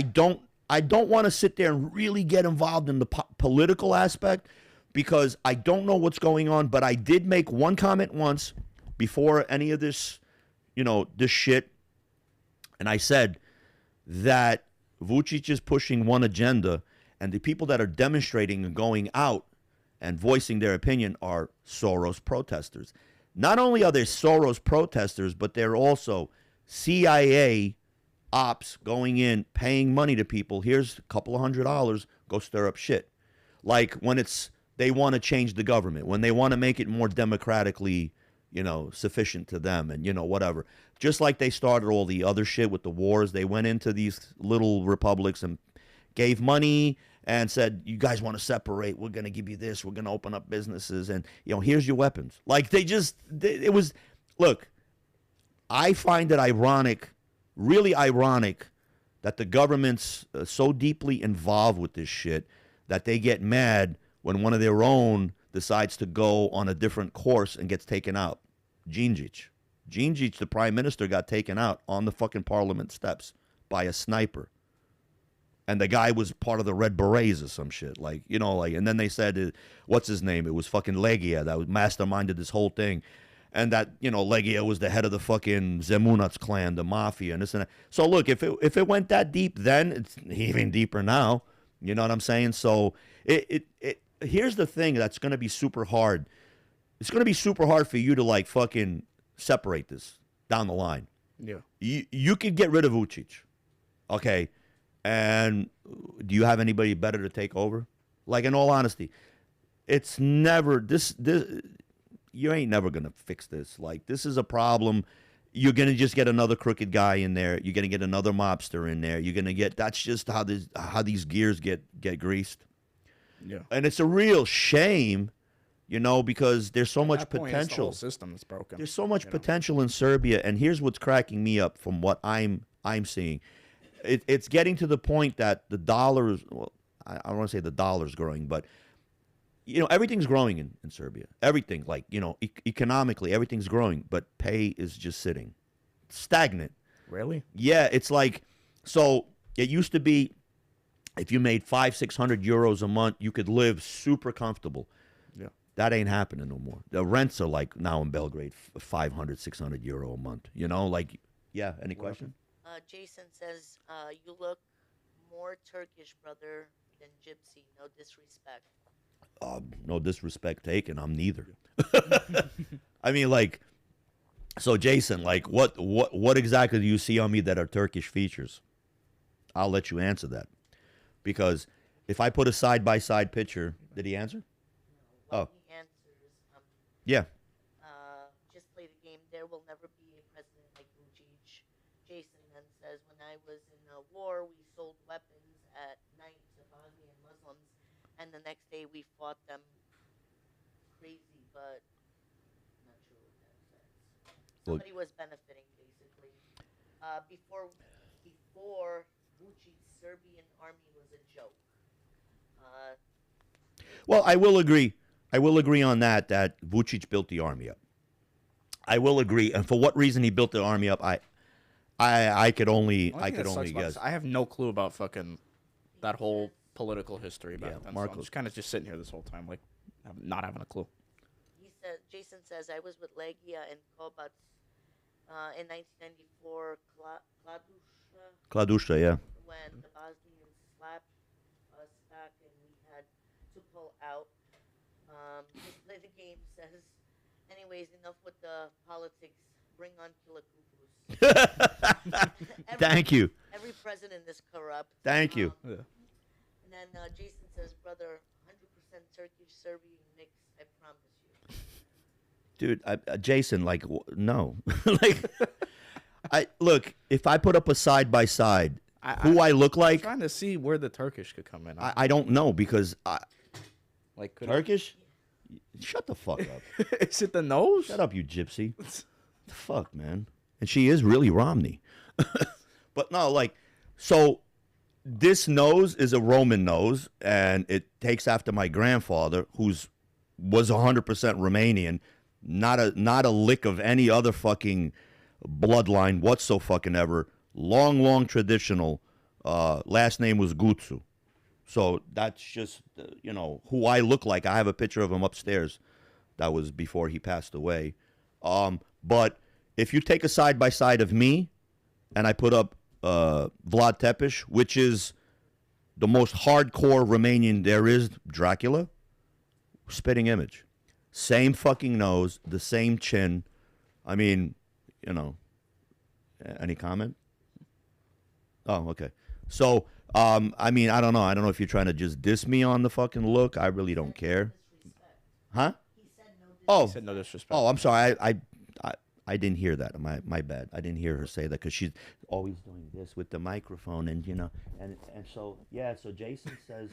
don't want to sit there and really get involved in the political aspect, because I don't know what's going on, but I did make one comment once before any of this, you know, this shit. And I said that Vucic is pushing one agenda, and the people that are demonstrating and going out and voicing their opinion are Soros protesters. Not only are they Soros protesters, but they're also CIA ops going in, paying money to people. Here's a couple of $100, go stir up shit. Like when they want to change the government, when they want to make it more democratically, you know, sufficient to them and, you know, whatever. Just like they started all the other shit with the wars. They went into these little republics and gave money and said, you guys want to separate, we're going to give you this, we're going to open up businesses, and, you know, here's your weapons. Like it was, look, I find it ironic, really ironic, that the government's so deeply involved with this shit that they get mad when one of their own decides to go on a different course and gets taken out. Djindjic. Gingic, the prime minister, got taken out on the fucking parliament steps by a sniper. And the guy was part of the Red Berets or some shit. Like, you know, like, and then they said, what's his name? It was fucking Legia that was masterminded this whole thing. And that, you know, Legia was the head of the fucking Zemunats clan, the mafia, and this and that. So look, if it went that deep then, it's even deeper now. You know what I'm saying? So here's the thing that's going to be super hard. It's going to be super hard for you to like fucking separate this down the line. Yeah. You could get rid of Vucic. Okay. And do you have anybody better to take over? Like, in all honesty, it's never this you ain't never going to fix this. Like, this is a problem. You're going to just get another crooked guy in there. You're going to get another mobster in there. You're going to get, that's just how these gears get greased. Yeah. And it's a real shame, you know, because there's so much potential. potential. The whole system is broken. There's so much potential in Serbia, and here's what's cracking me up from what I'm seeing. It's getting to the point that the dollar is, well, I don't want to say the dollar's growing, but you know, everything's growing in Serbia. Everything, like, you know, economically, everything's growing, but pay is just sitting stagnant. Really? Yeah, it's like, so it used to be if you made 500-600 euros a month, you could live super comfortable. Yeah. That ain't happening no more. The rents are like now in Belgrade 500-600 euro a month. You know, like, yeah, any question? Jason says, you look more Turkish, brother, than Gypsy. No disrespect. No disrespect taken. I'm neither. I mean, like, so Jason, like, what exactly do you see on me that are Turkish features? I'll let you answer that, because if I put a side-by-side picture, did he answer? Well, he answers. Yeah. Just play the game. There will never be a president like Vucic. Jason then says, when I was in a war, we sold weapons at night to Bosnian Muslims, and the next day we fought them. Crazy, but not sure what that says. Somebody was benefiting, basically. Before Vucic's Serbian army was a joke. Well, I will agree. I will agree on that Vucic built the army up. I will agree. And for what reason he built the army up, I could only guess. I have no clue about fucking that whole political history back then. Marco. So I'm just kind of just sitting here this whole time, like, not having a clue. Jason says, I was with Legia and Kovac in 1994, Kladusha, yeah. when the Bosnians slapped us back and we had to pull out. Just play the game says, anyways, enough with the politics. Bring on Killer Cuckoos. Thank you. Every president is corrupt. Thank you. And then Jason says, brother, 100% Turkish Serbian mix, I promise you. Dude, Jason, like, no. Like, look, if I put up a side-by-side, who I look like, I'm trying to see where the Turkish could come in. I don't know, because like, Turkish? Shut the fuck up. Is it the nose? Shut up, you gypsy. The fuck, man. And she is really Romney. But no, like, so this nose is a Roman nose, and it takes after my grandfather, was 100% Romanian, not a lick of any other fucking bloodline whatsoever. Long traditional. Last name was Gutsu. So that's just, you know, who I look like. I have a picture of him upstairs. That was before he passed away. But if you take a side-by-side of me and I put up Vlad Tepes, which is the most hardcore Romanian there is, Dracula, spitting image. Same fucking nose, the same chin. I mean, you know, any comment? Oh, okay. So, I mean, I don't know. I don't know if you're trying to just diss me on the fucking look. I really don't care. Huh? He said no disrespect. Oh, I'm sorry. I didn't hear that. My bad. I didn't hear her say that, because she's always doing this with the microphone, and you know, and so yeah. So Jason says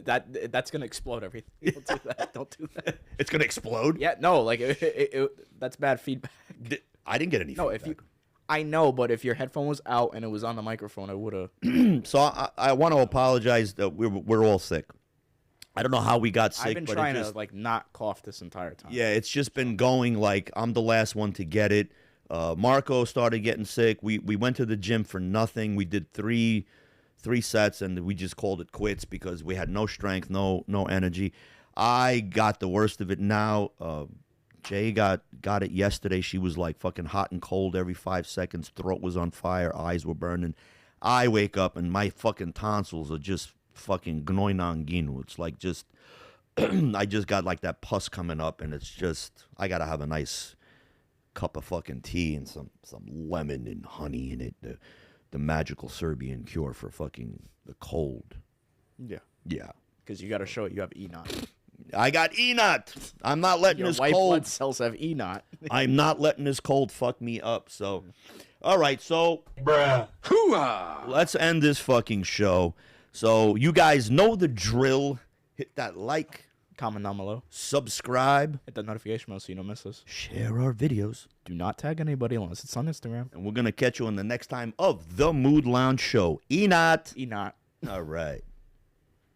that's gonna explode everything. Don't do that. Don't do that. It's gonna explode. Yeah, no, like that's bad feedback. I didn't get any. No, feedback. I know, but if your headphone was out and it was on the microphone, I would have. So I want to apologize that we're all sick. I don't know how we got sick. I've been trying to like not cough this entire time. Yeah, it's just been going like I'm the last one to get it. Marco started getting sick. We went to the gym for nothing. We did three sets, and we just called it quits because we had no strength, no energy. I got the worst of it now. Jay got it yesterday. She was like fucking hot and cold every 5 seconds. Throat was on fire. Eyes were burning. I wake up and my fucking tonsils are just fucking gnoinanginu. It's like just, I just got like that pus coming up, and it's just, I gotta have a nice cup of fucking tea and some lemon and honey in it. The magical Serbian cure for fucking the cold. Yeah. Yeah. Because you got to show it you have E-Not. I got E-Not. I'm not letting Your this white cold. blood cells have E-Not. I'm not letting this cold fuck me up. So, all right. So, Bruh. Hoo-ah. let's end this fucking show. So, you guys know the drill. Hit that like. Comment down below. Subscribe. Hit that notification bell so you don't miss us. Share our videos. Do not tag anybody unless it's on Instagram. And we're going to catch you on the next time of the Mood Lounge Show. E-Not. E-Not. All right.